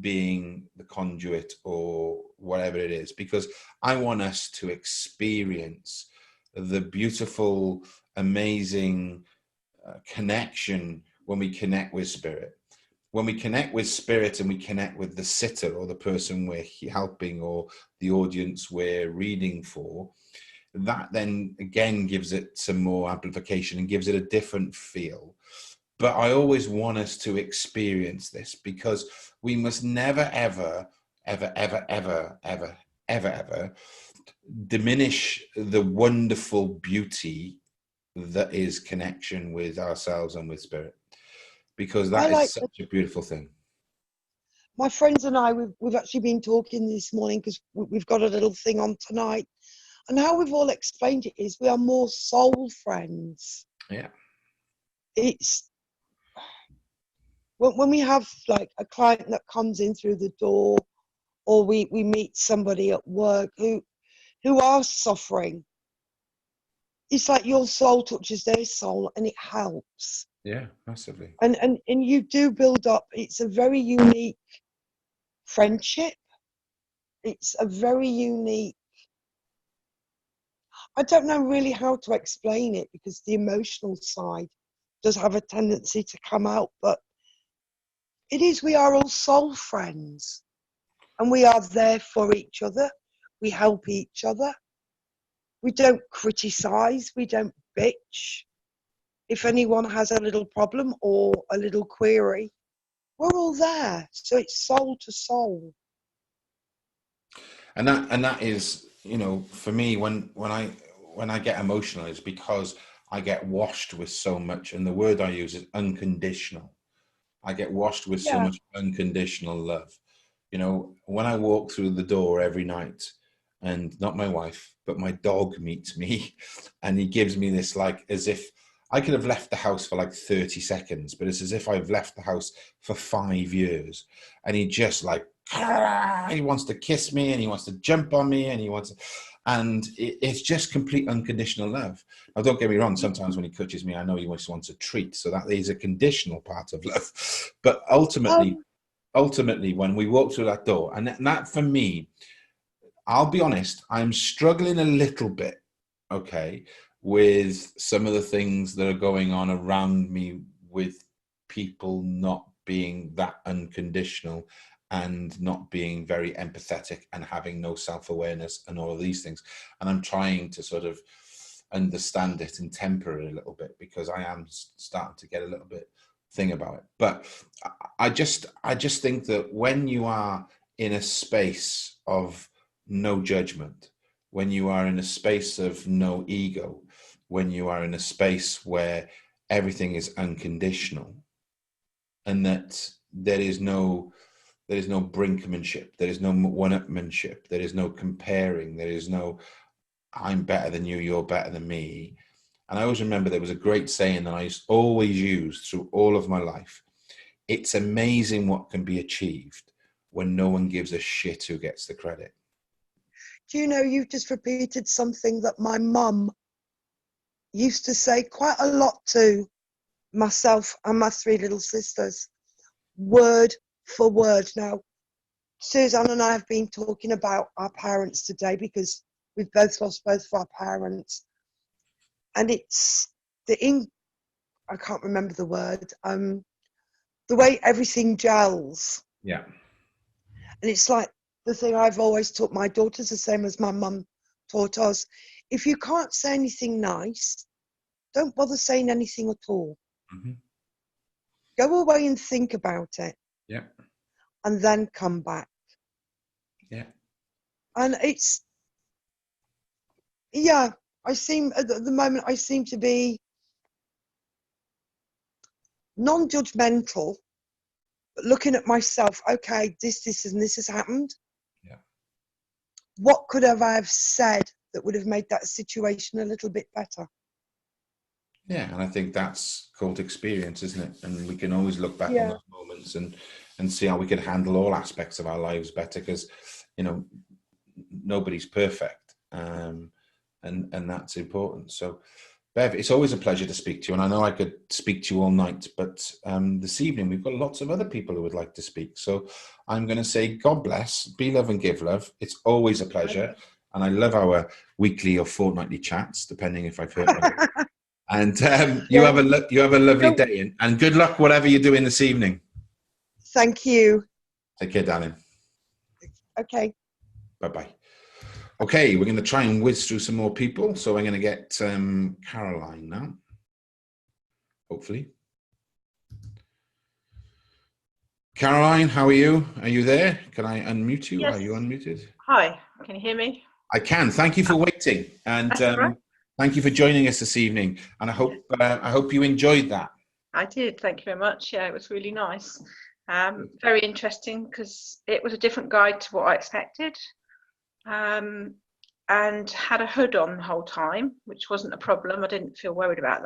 being the conduit or whatever it is, because I want us to experience the beautiful, amazing connection when we connect with spirit. When we connect with spirit and we connect with the sitter or the person we're helping or the audience we're reading for, that then again gives it some more amplification and gives it a different feel. But I always want us to experience this, because we must never, ever, ever, ever, ever, ever, ever, ever diminish the wonderful beauty that is connection with ourselves and with spirit, because that is such a beautiful thing. My friends and I, we've actually been talking this morning, because we've got a little thing on tonight, and how we've all explained it is we are more soul friends. Yeah. It's when we have like a client that comes in through the door, or we meet somebody at work who are suffering, it's like your soul touches their soul and it helps. Yeah, massively. And you do build up. It's a very unique friendship. It's a very unique, I don't know really how to explain it, because the emotional side does have a tendency to come out, but it is, we are all soul friends, and we are there for each other. We help each other. We don't criticize. We don't bitch. If anyone has a little problem or a little query, we're all there. So it's soul to soul. And that is, for me, when I get emotional, it's because I get washed with so much, and the word I use is unconditional. I get washed with so much unconditional love. When I walk through the door every night, and not my wife, but my dog meets me, and he gives me this, like, as if I could have left the house for like 30 seconds, but it's as if I've left the house for 5 years. And he just he wants to kiss me, and he wants to jump on me, and it's just complete unconditional love. Now, don't get me wrong. Sometimes when he touches me, I know he just wants a treat. So that is a conditional part of love. But ultimately, when we walk through that door, and that for me, I'll be honest, I'm struggling a little bit, okay, with some of the things that are going on around me, with people not being that unconditional and not being very empathetic and having no self-awareness and all of these things. And I'm trying to sort of understand it and temper it a little bit, because I am starting to get a little bit thing about it. But I just think that when you are in a space of no judgment, when you are in a space of no ego, when you are in a space where everything is unconditional, and that there is no there is no brinkmanship, there is no one-upmanship, there is no comparing, there is no I'm better than you, you're better than me. And I always remember there was a great saying that I always used through all of my life. It's amazing what can be achieved when no one gives a shit who gets the credit. Do you know, you've just repeated something that my mum used to say quite a lot to myself and my 3 little sisters, word for word. Now, Suzanne and I have been talking about our parents today because we've both lost both of our parents. And it's I can't remember the word, the way everything gels. Yeah. And it's like the thing I've always taught my daughters, the same as my mum taught us. If you can't say anything nice, don't bother saying anything at all. Mm-hmm. Go away and think about it. Yeah. And then come back. Yeah. And it's, yeah, at the moment, I seem to be non-judgmental, but looking at myself, okay, this and this has happened. Yeah. What could I have said that would have made that situation a little bit better? Yeah, and I think that's called experience, isn't it? And we can always look back on those moments and see how we can handle all aspects of our lives better, because, you know, nobody's perfect, and that's important. So, Bev, it's always a pleasure to speak to you, and I know I could speak to you all night, but this evening we've got lots of other people who would like to speak. So I'm going to say God bless, be love and give love. It's always a pleasure, and I love our weekly or fortnightly chats, depending if I've heard my And you have a lovely day, and good luck whatever you're doing this evening. Thank you. Take care, darling. Okay. Bye-bye. Okay, we're going to try and whiz through some more people. So I'm going to get Caroline now, hopefully. Caroline, how are you? Are you there? Can I unmute you? Yes. Are you unmuted? Hi, can you hear me? I can. Thank you for waiting. And right. Thank you for joining us this evening. And I hope you enjoyed that. I did, thank you very much. Yeah, it was really nice. Very interesting because it was a different guide to what I expected. And had a hood on the whole time, which wasn't a problem. I didn't feel worried about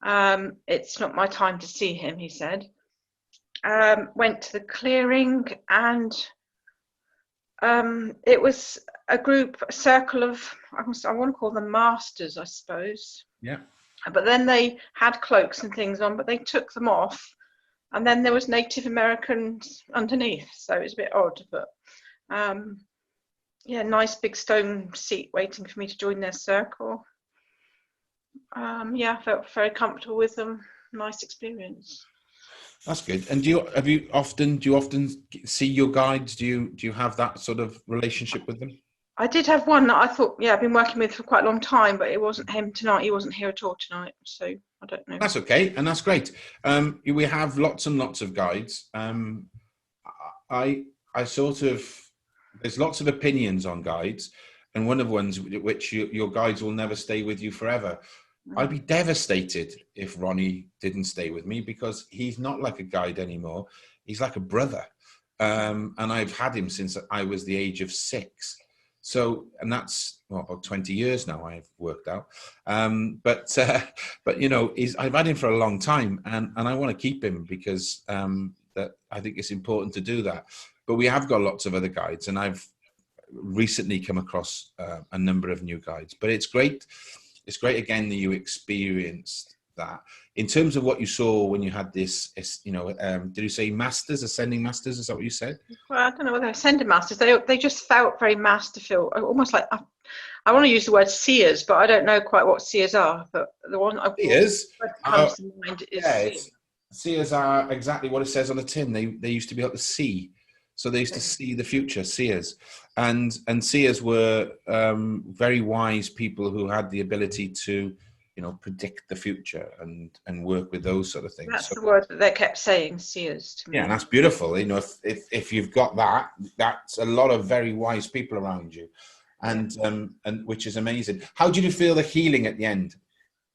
that. It's not my time to see him, he said. Went to the clearing, and it was a circle of, I want to call them masters, I suppose. Yeah. But then they had cloaks and things on, but they took them off. And then there was Native Americans underneath. So it was a bit odd, but yeah, nice big stone seat waiting for me to join their circle. Yeah, I felt very comfortable with them. Nice experience. That's good. And do you often see your guides? Do you have that sort of relationship with them? I did have one that I thought, yeah, I've been working with for quite a long time, but it wasn't him tonight. He wasn't here at all tonight, so I don't know. That's okay, and that's great. We have lots and lots of guides. I sort of, there's lots of opinions on guides, and one of the ones which your guides will never stay with you forever. I'd be devastated if Ronnie didn't stay with me, because he's not like a guide anymore. He's like a brother. And I've had him since I was the age of 6. So, and that's about 20 years now, I've worked out. But you know, I've had him for a long time, and I want to keep him because that I think it's important to do that. But we have got lots of other guides, and I've recently come across a number of new guides. But it's great. It's great again that you experienced that. In terms of what you saw when you had this, you know, did you say masters, ascending masters? Is that what you said? Well, I don't know whether ascending masters. They just felt very master feel, almost like I want to use the word seers, but I don't know quite what seers are. But the one seers comes to mind is seers are exactly what it says on the tin. They used to be able to see. So they used to see the future, seers. And seers were very wise people who had the ability to, you know, predict the future and work with those sort of things. That's the word that they kept saying, seers, to me. Yeah, and that's beautiful. You know, if you've got that, that's a lot of very wise people around you, and which is amazing. How did you feel the healing at the end?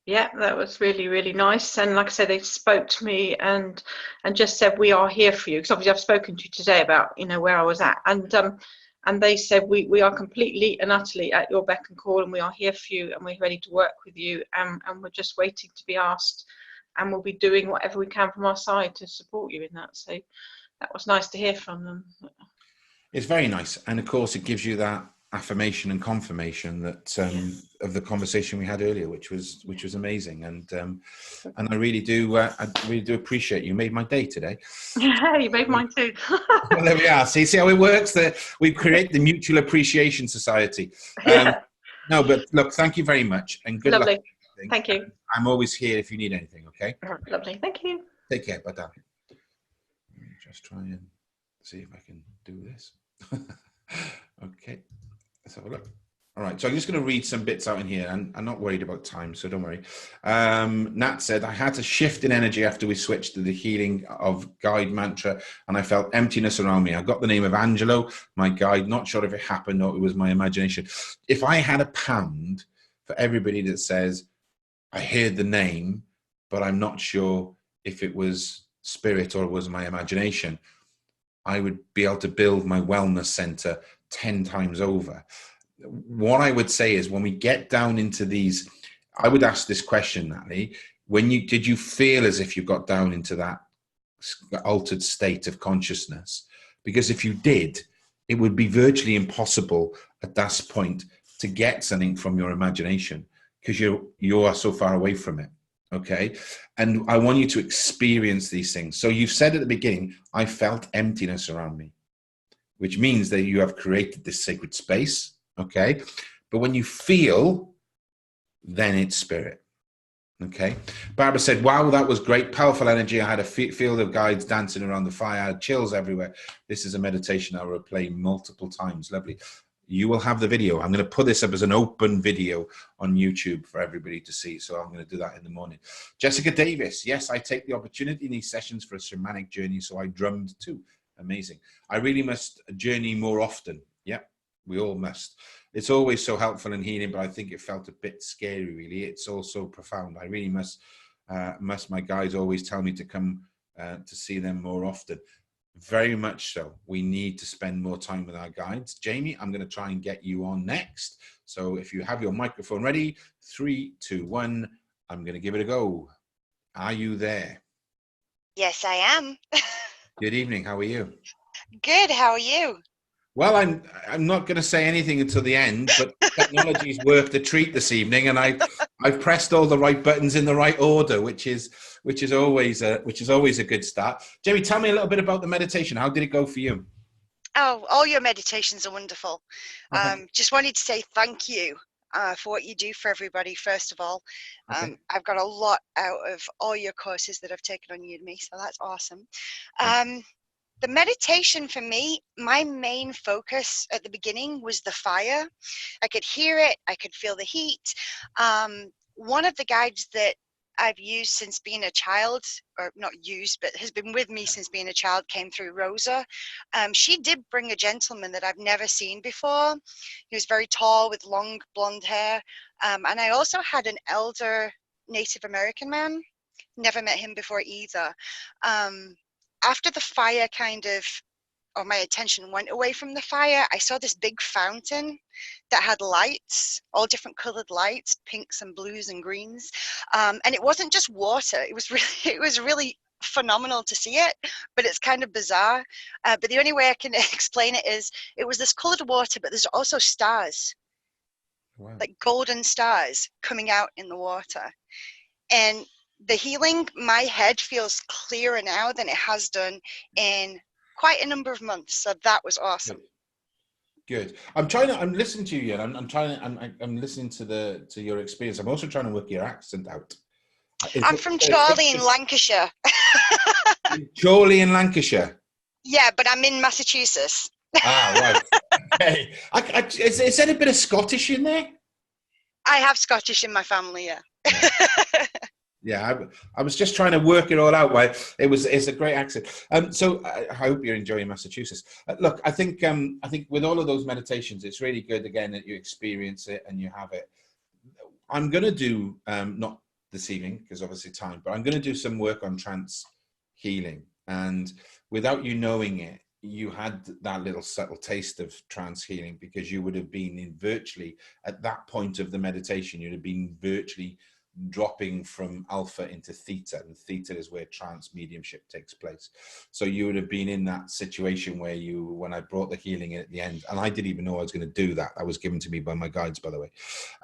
Yeah, that was really, really nice. And like I said, they spoke to me and just said, we are here for you. Because obviously I've spoken to you today about, you know, where I was at. And they said, we are completely and utterly at your beck and call, and we are here for you, and we're ready to work with you. And we're just waiting to be asked. And we'll be doing whatever we can from our side to support you in that. So that was nice to hear from them. It's very nice. And of course, it gives you that affirmation and confirmation that of the conversation we had earlier, which was amazing. And I really do appreciate you. Made my day today. Yeah, you made mine too. Well, there we are. See how it works. That we create the Mutual Appreciation Society. No, but look, thank you very much, and good Lovely. luck. Thank you. I'm always here if you need anything. Okay. Lovely. Thank you. Take care. Bye, darling. Just try and see if I can do this. Okay. Let's have a look. All right, so I'm just going to read some bits out in here, and I'm not worried about time, so don't worry. Nat said, I had a shift in energy after we switched to the healing of guide mantra, and I felt emptiness around me. I got the name of Angelo, my guide, not sure if it happened or it was my imagination. If I had £1 for everybody that says, I heard the name, but I'm not sure if it was spirit or it was my imagination, I would be able to build my wellness center 10 times over. What I would say is when we get down into these, I would ask this question, Natalie, did you feel as if you got down into that altered state of consciousness? Because if you did, it would be virtually impossible at that point to get something from your imagination because you are so far away from it. Okay. And I want you to experience these things. So you've said at the beginning, I felt emptiness around me, which means that you have created this sacred space. Okay. But when you feel, then it's spirit. Okay. Barbara said, wow, that was great. Powerful energy. I had a field of guides dancing around the fire. I had chills everywhere. This is a meditation I will play multiple times. Lovely. You will have the video. I'm going to put this up as an open video on YouTube for everybody to see. So I'm going to do that in the morning. Jessica Davis. Yes, I take the opportunity in these sessions for a shamanic journey. So I drummed too. Amazing. I really must journey more often. Yeah, we all must. It's always so helpful and healing, but I think it felt a bit scary, really. It's also profound. I really must my guides always tell me to come to see them more often. Very much so. We need to spend more time with our guides. Jamie, I'm going to try and get you on next. So if you have your microphone ready, 3, 2, 1, I'm going to give it a go. Are you there? Yes, I am. Good evening. How are you? Good. How are you? Well, I'm not going to say anything until the end, but technology's worked a treat this evening, and I've pressed all the right buttons in the right order, which is always a good start. Jamie, tell me a little bit about the meditation. How did it go for you? Oh, all your meditations are wonderful. Okay. Just wanted to say thank you for what you do for everybody. First of all, Okay. I've got a lot out of all your courses that I've taken on Udemy, so that's awesome. The meditation for me, my main focus at the beginning was the fire. I could hear it. I could feel the heat. One of the guides that I've used since being a child, or not used, but has been with me since being a child, came through Rosa. She did bring a gentleman that I've never seen before. He was very tall with long blonde hair. And I also had an elder Native American man. Never met him before either. After the fire or my attention went away from the fire, I saw this big fountain that had lights, all different colored lights, pinks and blues and greens. And it wasn't just water. It was really phenomenal to see it, but it's kind of bizarre. But the only way I can explain it is it was this colored water, but there's also stars, Wow. like golden stars coming out in the water. And the healing, my head feels clearer now than it has done in quite a number of months. So that was awesome. Good. I'm listening to you, and I'm listening to your experience. I'm also trying to work your accent out. I'm from Chorley in Lancashire. Chorley in Lancashire. Yeah, but I'm in Massachusetts. Ah, right. Okay. Is there a bit of Scottish in there? I have Scottish in my family, yeah. Yeah, I was just trying to work it all out. Why it's a great accent. So I hope you're enjoying Massachusetts. Look, I think with all of those meditations, it's really good again that you experience it and you have it. I'm going to do not this evening because obviously time, but I'm going to do some work on trance healing. And without you knowing it, you had that little subtle taste of trance healing because you would have been in virtually at that point of the meditation, you'd have been virtually dropping from alpha into theta, and theta is where trance mediumship takes place. So you would have been in that situation where you, when I brought the healing in at the end, and I didn't even know I was going to do that. That was given to me by my guides, by the way.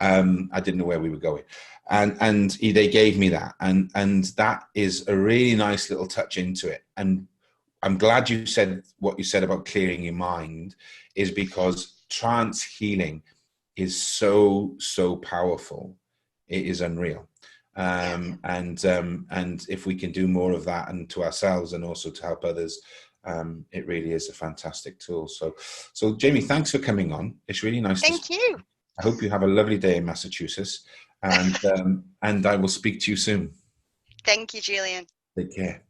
I didn't know where we were going, and they gave me that, and that is a really nice little touch into it. And I'm glad you said what you said about clearing your mind, is because trance healing is so powerful. It is unreal. And if we can do more of that, and to ourselves and also to help others, it really is a fantastic tool. So Jaime, thanks for coming on. It's really nice. Thank you. I hope you have a lovely day in Massachusetts, and I will speak to you soon. Thank you, Julian. Take care.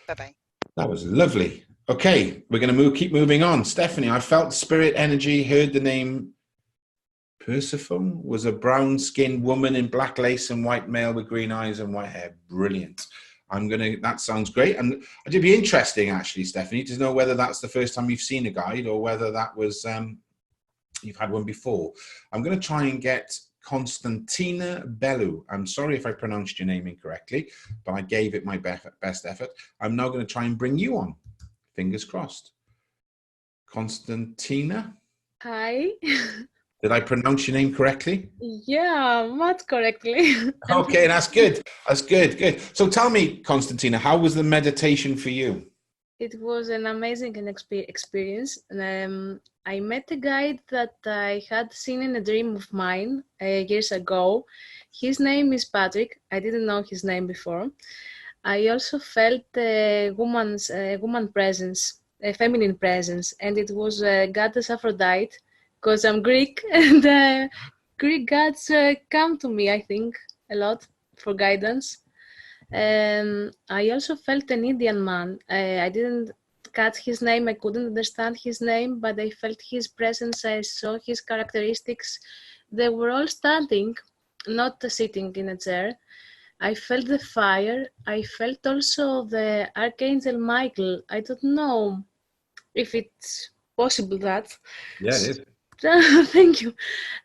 Bye-bye. That was lovely. Okay, we're going to keep moving on. Stephanie, I felt spirit energy, heard the name Persephone, was a brown-skinned woman in black lace and white male with green eyes and white hair. Brilliant. That sounds great. And it'd be interesting, actually, Stephanie, to know whether that's the first time you've seen a guide or whether that was, you've had one before. I'm going to try and get Constantina Bellu. I'm sorry if I pronounced your name incorrectly, but I gave it my best effort. I'm now going to try and bring you on. Fingers crossed. Constantina? Hi. Did I pronounce your name correctly? Yeah, much correctly. Okay, that's good. That's good. Good. So tell me, Constantina, how was the meditation for you? It was an amazing experience. I met a guide that I had seen in a dream of mine years ago. His name is Patrick. I didn't know his name before. I also felt a woman presence, a feminine presence, and it was goddess Aphrodite, because I'm Greek, and Greek gods come to me, I think, a lot for guidance. I also felt an Indian man. I didn't catch his name, I couldn't understand his name, but I felt his presence, I saw his characteristics. They were all standing, not sitting in a chair. I felt the fire. I felt also the Archangel Michael. I don't know if it's possible that. Yeah, it is. Thank you.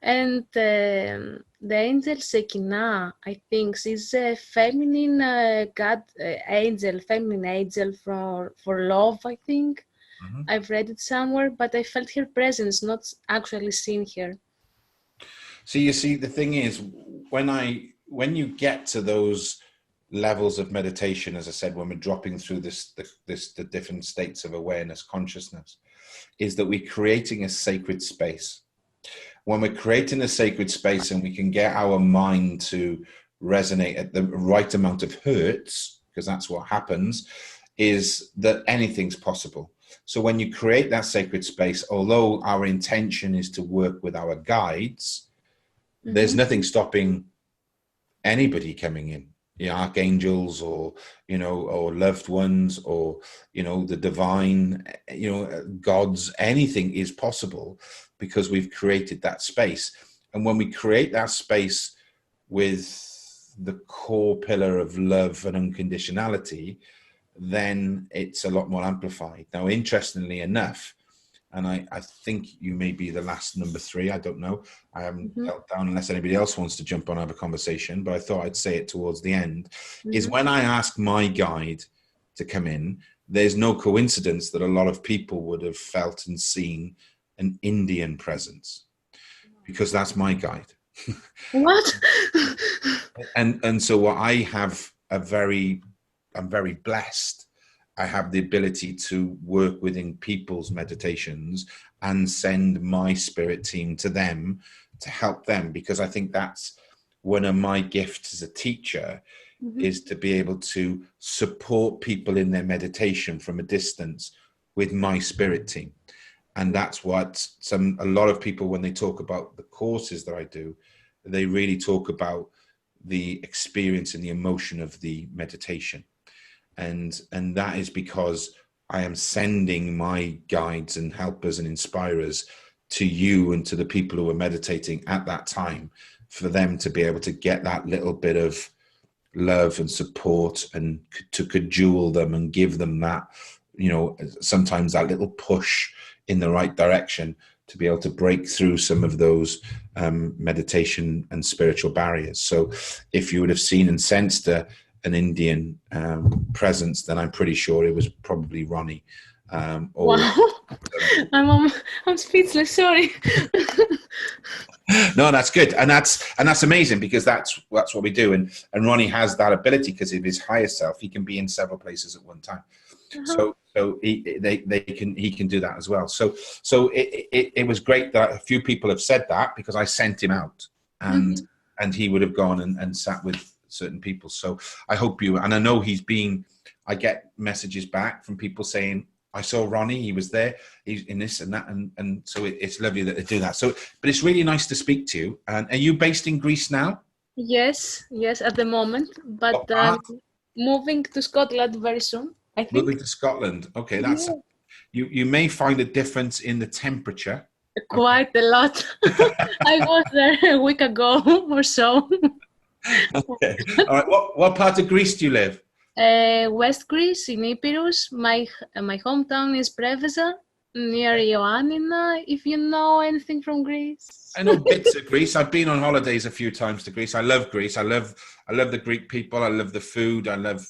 And the angel Shekinah, I think she's a feminine feminine angel for love, I think. Mm-hmm. I've read it somewhere, but I felt her presence, not actually seen her. So you see, the thing is, when you get to those levels of meditation, as I said, when we're dropping through the different states of awareness, consciousness, is that we're creating a sacred space. When we're creating a sacred space and we can get our mind to resonate at the right amount of hertz, because that's what happens, is that anything's possible. So when you create that sacred space, although our intention is to work with our guides, mm-hmm. there's nothing stopping anybody coming in. Archangels or loved ones or the divine, gods. Anything is possible because we've created that space. And when we create that space with the core pillar of love and unconditionality, then it's a lot more amplified. Now, interestingly enough, and I think you may be the last number 3. I don't know. I haven't held down unless anybody else wants to jump on and have a conversation, but I thought I'd say it towards the end, is when I ask my guide to come in, there's no coincidence that a lot of people would have felt and seen an Indian presence, because that's my guide. What? and so what I have I'm very blessed. I have the ability to work within people's meditations and send my spirit team to them to help them, because I think that's one of my gifts as a teacher, is to be able to support people in their meditation from a distance with my spirit team. And that's what a lot of people, when they talk about the courses that I do, they really talk about the experience and the emotion of the meditation. And that is because I am sending my guides and helpers and inspirers to you and to the people who are meditating at that time, for them to be able to get that little bit of love and support, and to cajole them and give them that, you know, sometimes that little push in the right direction to be able to break through some of those meditation and spiritual barriers. So if you would have seen and sensed an Indian presence, then I'm pretty sure it was probably Ronnie. Wow. I'm speechless, sorry. No, that's good, and that's amazing, because that's what we do, and Ronnie has that ability because of his higher self. He can be in several places at one time. So he can do that as well. So it was great that a few people have said that, because I sent him out, and he would have gone and sat with certain people. So I hope you, and I know I get messages back from people saying, I saw Ronnie, he was there, he's in this and that, and so it's lovely that they do that. So, but it's really nice to speak to you. And are you based in Greece now? Yes, at the moment, but moving to Scotland very soon, I think. Moving to Scotland, okay, that's you may find a difference in the temperature. Quite a lot. I was there a week ago or so. Okay, all right. What part of Greece do you live? West Greece, in Epirus. My hometown is Preveza, near Ioannina, if you know anything from Greece. I know bits of Greece. I've been on holidays a few times to Greece. I love Greece. I love the Greek people. I love the food. I love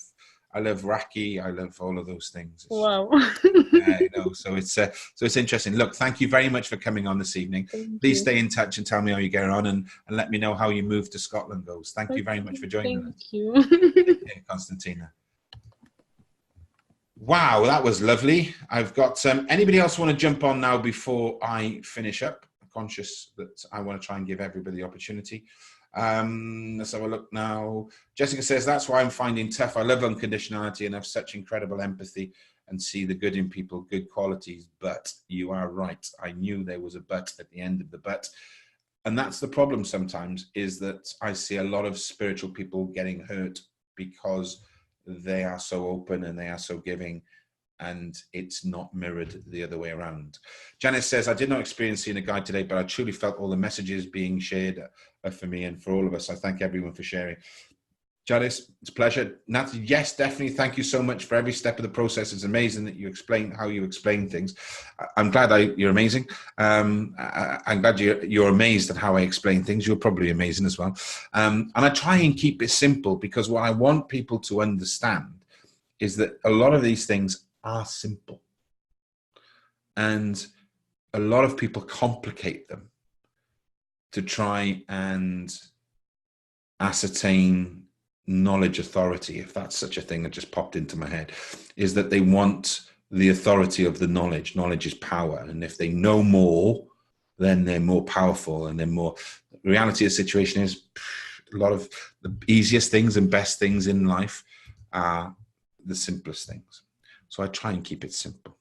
raki. I love all of those things. Wow. I know. So it's interesting. Look, thank you very much for coming on this evening. Please stay in touch and tell me how you get on, and let me know how your move to Scotland goes. Thank you very much for joining us. Thank you. Yeah, Constantina. Wow, that was lovely. I've got anybody else want to jump on now before I finish up? I'm conscious that I want to try and give everybody the opportunity. Let's have a look now. Jessica says, that's why I'm finding tough. I love unconditionality and have such incredible empathy and see the good in people, good qualities. But you are right. I knew there was a but at the end of the but. And that's the problem sometimes, is that I see a lot of spiritual people getting hurt because they are so open and they are so giving, and it's not mirrored the other way around. Janice says, I did not experience seeing a guide today, but I truly felt all the messages being shared for me and for all of us. I thank everyone for sharing. Janice, it's a pleasure. Natalie, yes, definitely. Thank you so much for every step of the process. It's amazing that you explain how you explain things. I'm glad you're amazing. I'm glad you're amazed at how I explain things. You're probably amazing as well. And I try and keep it simple, because what I want people to understand is that a lot of these things are simple. And a lot of people complicate them to try and ascertain knowledge authority, if that's such a thing that just popped into my head, is that they want the authority of the knowledge. Knowledge is power, and if they know more, then they're more powerful, and they're more. The reality of the situation is a lot of the easiest things and best things in life are the simplest things. So I try and keep it simple.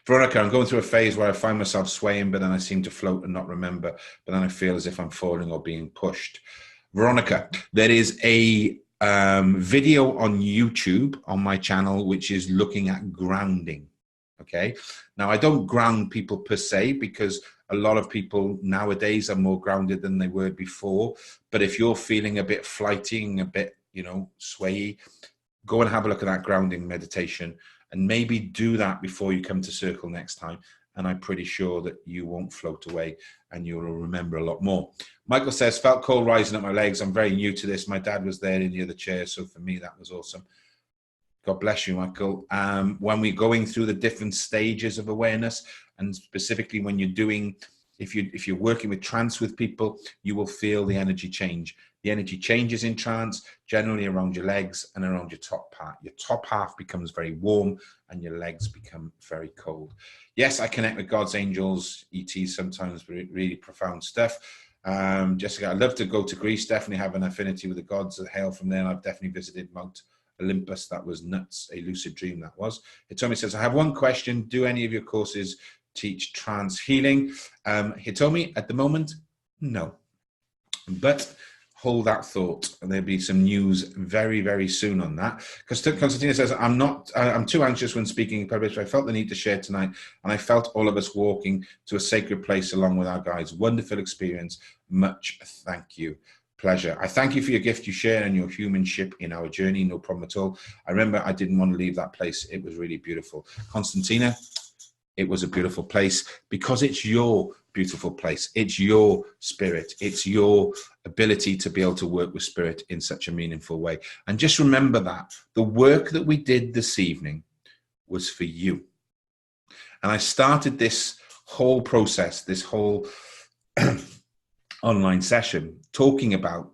Veronica, I'm going through a phase where I find myself swaying, but then I seem to float and not remember, but then I feel as if I'm falling or being pushed. Veronica, there is a video on YouTube on my channel which is looking at grounding. Okay, now I don't ground people per se, because a lot of people nowadays are more grounded than they were before. But if you're feeling a bit flighty, a bit, swayy, go and have a look at that grounding meditation, and maybe do that before you come to Circle next time. And I'm pretty sure that you won't float away and you'll remember a lot more. Michael says, felt cold rising up my legs. I'm very new to this. My dad was there in the other chair, so for me, that was awesome. God bless you, Michael. When we're going through the different stages of awareness, and specifically when you're doing, if you're working with trance with people, you will feel the energy change. The energy changes in trance, generally around your legs and around your top part. Your top half becomes very warm and your legs become very cold. Yes, I connect with God's angels, ETs sometimes, really profound stuff. Jessica, I'd love to go to Greece, definitely have an affinity with the gods that hail from there. And I've definitely visited Mount Olympus. That was nuts, a lucid dream that was. Hitomi says, I have one question. Do any of your courses teach trance healing? Hitomi, at the moment, no. But hold that thought, and there'll be some news very, very soon on that. Because Constantina says, I'm too anxious when speaking in public. I felt the need to share tonight, and I felt all of us walking to a sacred place along with our guides. Wonderful experience. Much thank you. pleasure. I thank you for your gift you share and your humanship in our journey. No problem at all. I remember I didn't want to leave that place. It was really beautiful. Constantina, it was a beautiful place because it's your beautiful place. It's your spirit. It's your ability to be able to work with spirit in such a meaningful way. And just remember that the work that we did this evening was for you. And I started this whole process, this whole online session, talking about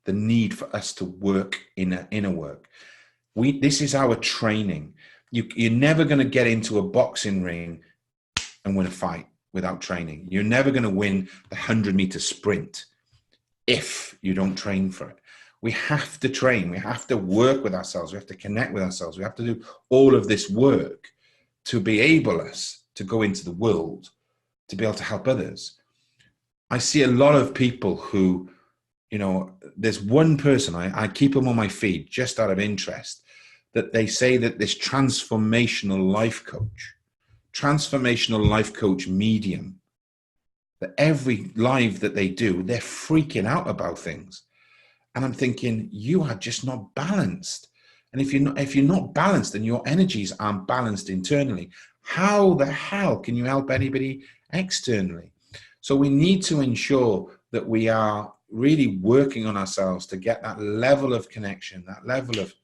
the need for us to work in inner work. This is our training. You're never going to get into a boxing ring and win a fight without training. You're never going to win the 100-meter sprint if you don't train for it. We have to train. We have to work with ourselves. We have to connect with ourselves. We have to do all of this work to be able to go into the world, to be able to help others. I see a lot of people who, there's one person, I keep them on my feed just out of interest, that they say that this transformational life coach medium, that every live that they do, they're freaking out about things. And I'm thinking, you are just not balanced. And if you're not balanced and your energies aren't balanced internally, how the hell can you help anybody externally? So we need to ensure that we are really working on ourselves to get that level of connection, that level of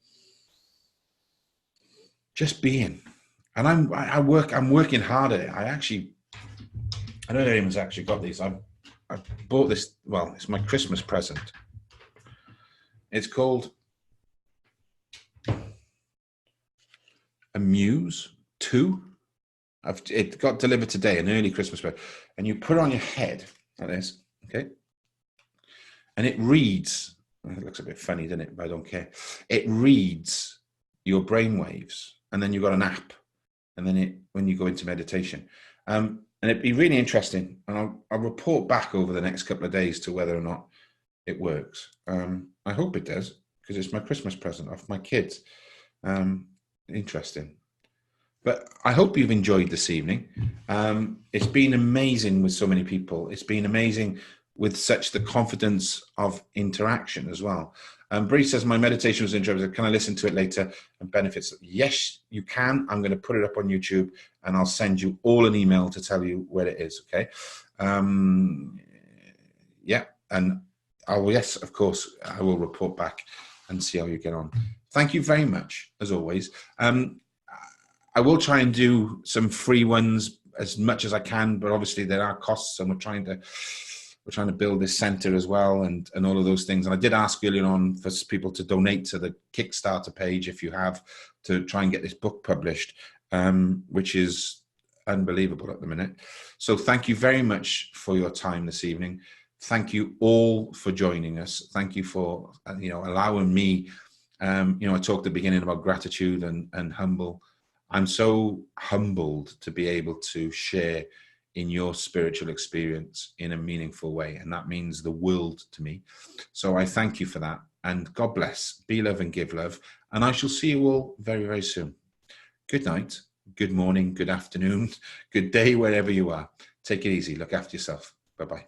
just being. And I'm working hard at it. I don't know if anyone's actually got these. I bought this, well, it's my Christmas present. It's called a Muse 2. It got delivered today, an early Christmas present. And you put it on your head like this, okay? And it reads, it looks a bit funny, doesn't it? But I don't care. It reads your brain waves, and then you've got an app, and then when you go into meditation. And it'd be really interesting, and I'll report back over the next couple of days to whether or not it works. I hope it does, because it's my Christmas present off my kids. Interesting. But I hope you've enjoyed this evening. It's been amazing with so many people. It's been amazing with such the confidence of interaction as well. Bree says, my meditation was interesting. Can I listen to it later and benefits? Yes, you can. I'm going to put it up on YouTube and I'll send you all an email to tell you where it is. Okay. Yeah. And yes, of course, I will report back and see how you get on. Thank you very much, as always. I will try and do some free ones as much as I can, but obviously there are costs, and we're trying to build this center as well, and all of those things. And I did ask earlier on for people to donate to the Kickstarter page, if you have, to try and get this book published, which is unbelievable at the minute. So thank you very much for your time this evening. Thank you all for joining us. Thank you for allowing me. I talked at the beginning about gratitude and humble. I'm so humbled to be able to share in your spiritual experience in a meaningful way. And that means the world to me. So I thank you for that. And God bless. Be love and give love. And I shall see you all very, very soon. Good night, good morning, good afternoon, good day, wherever you are. Take it easy. Look after yourself. Bye-bye.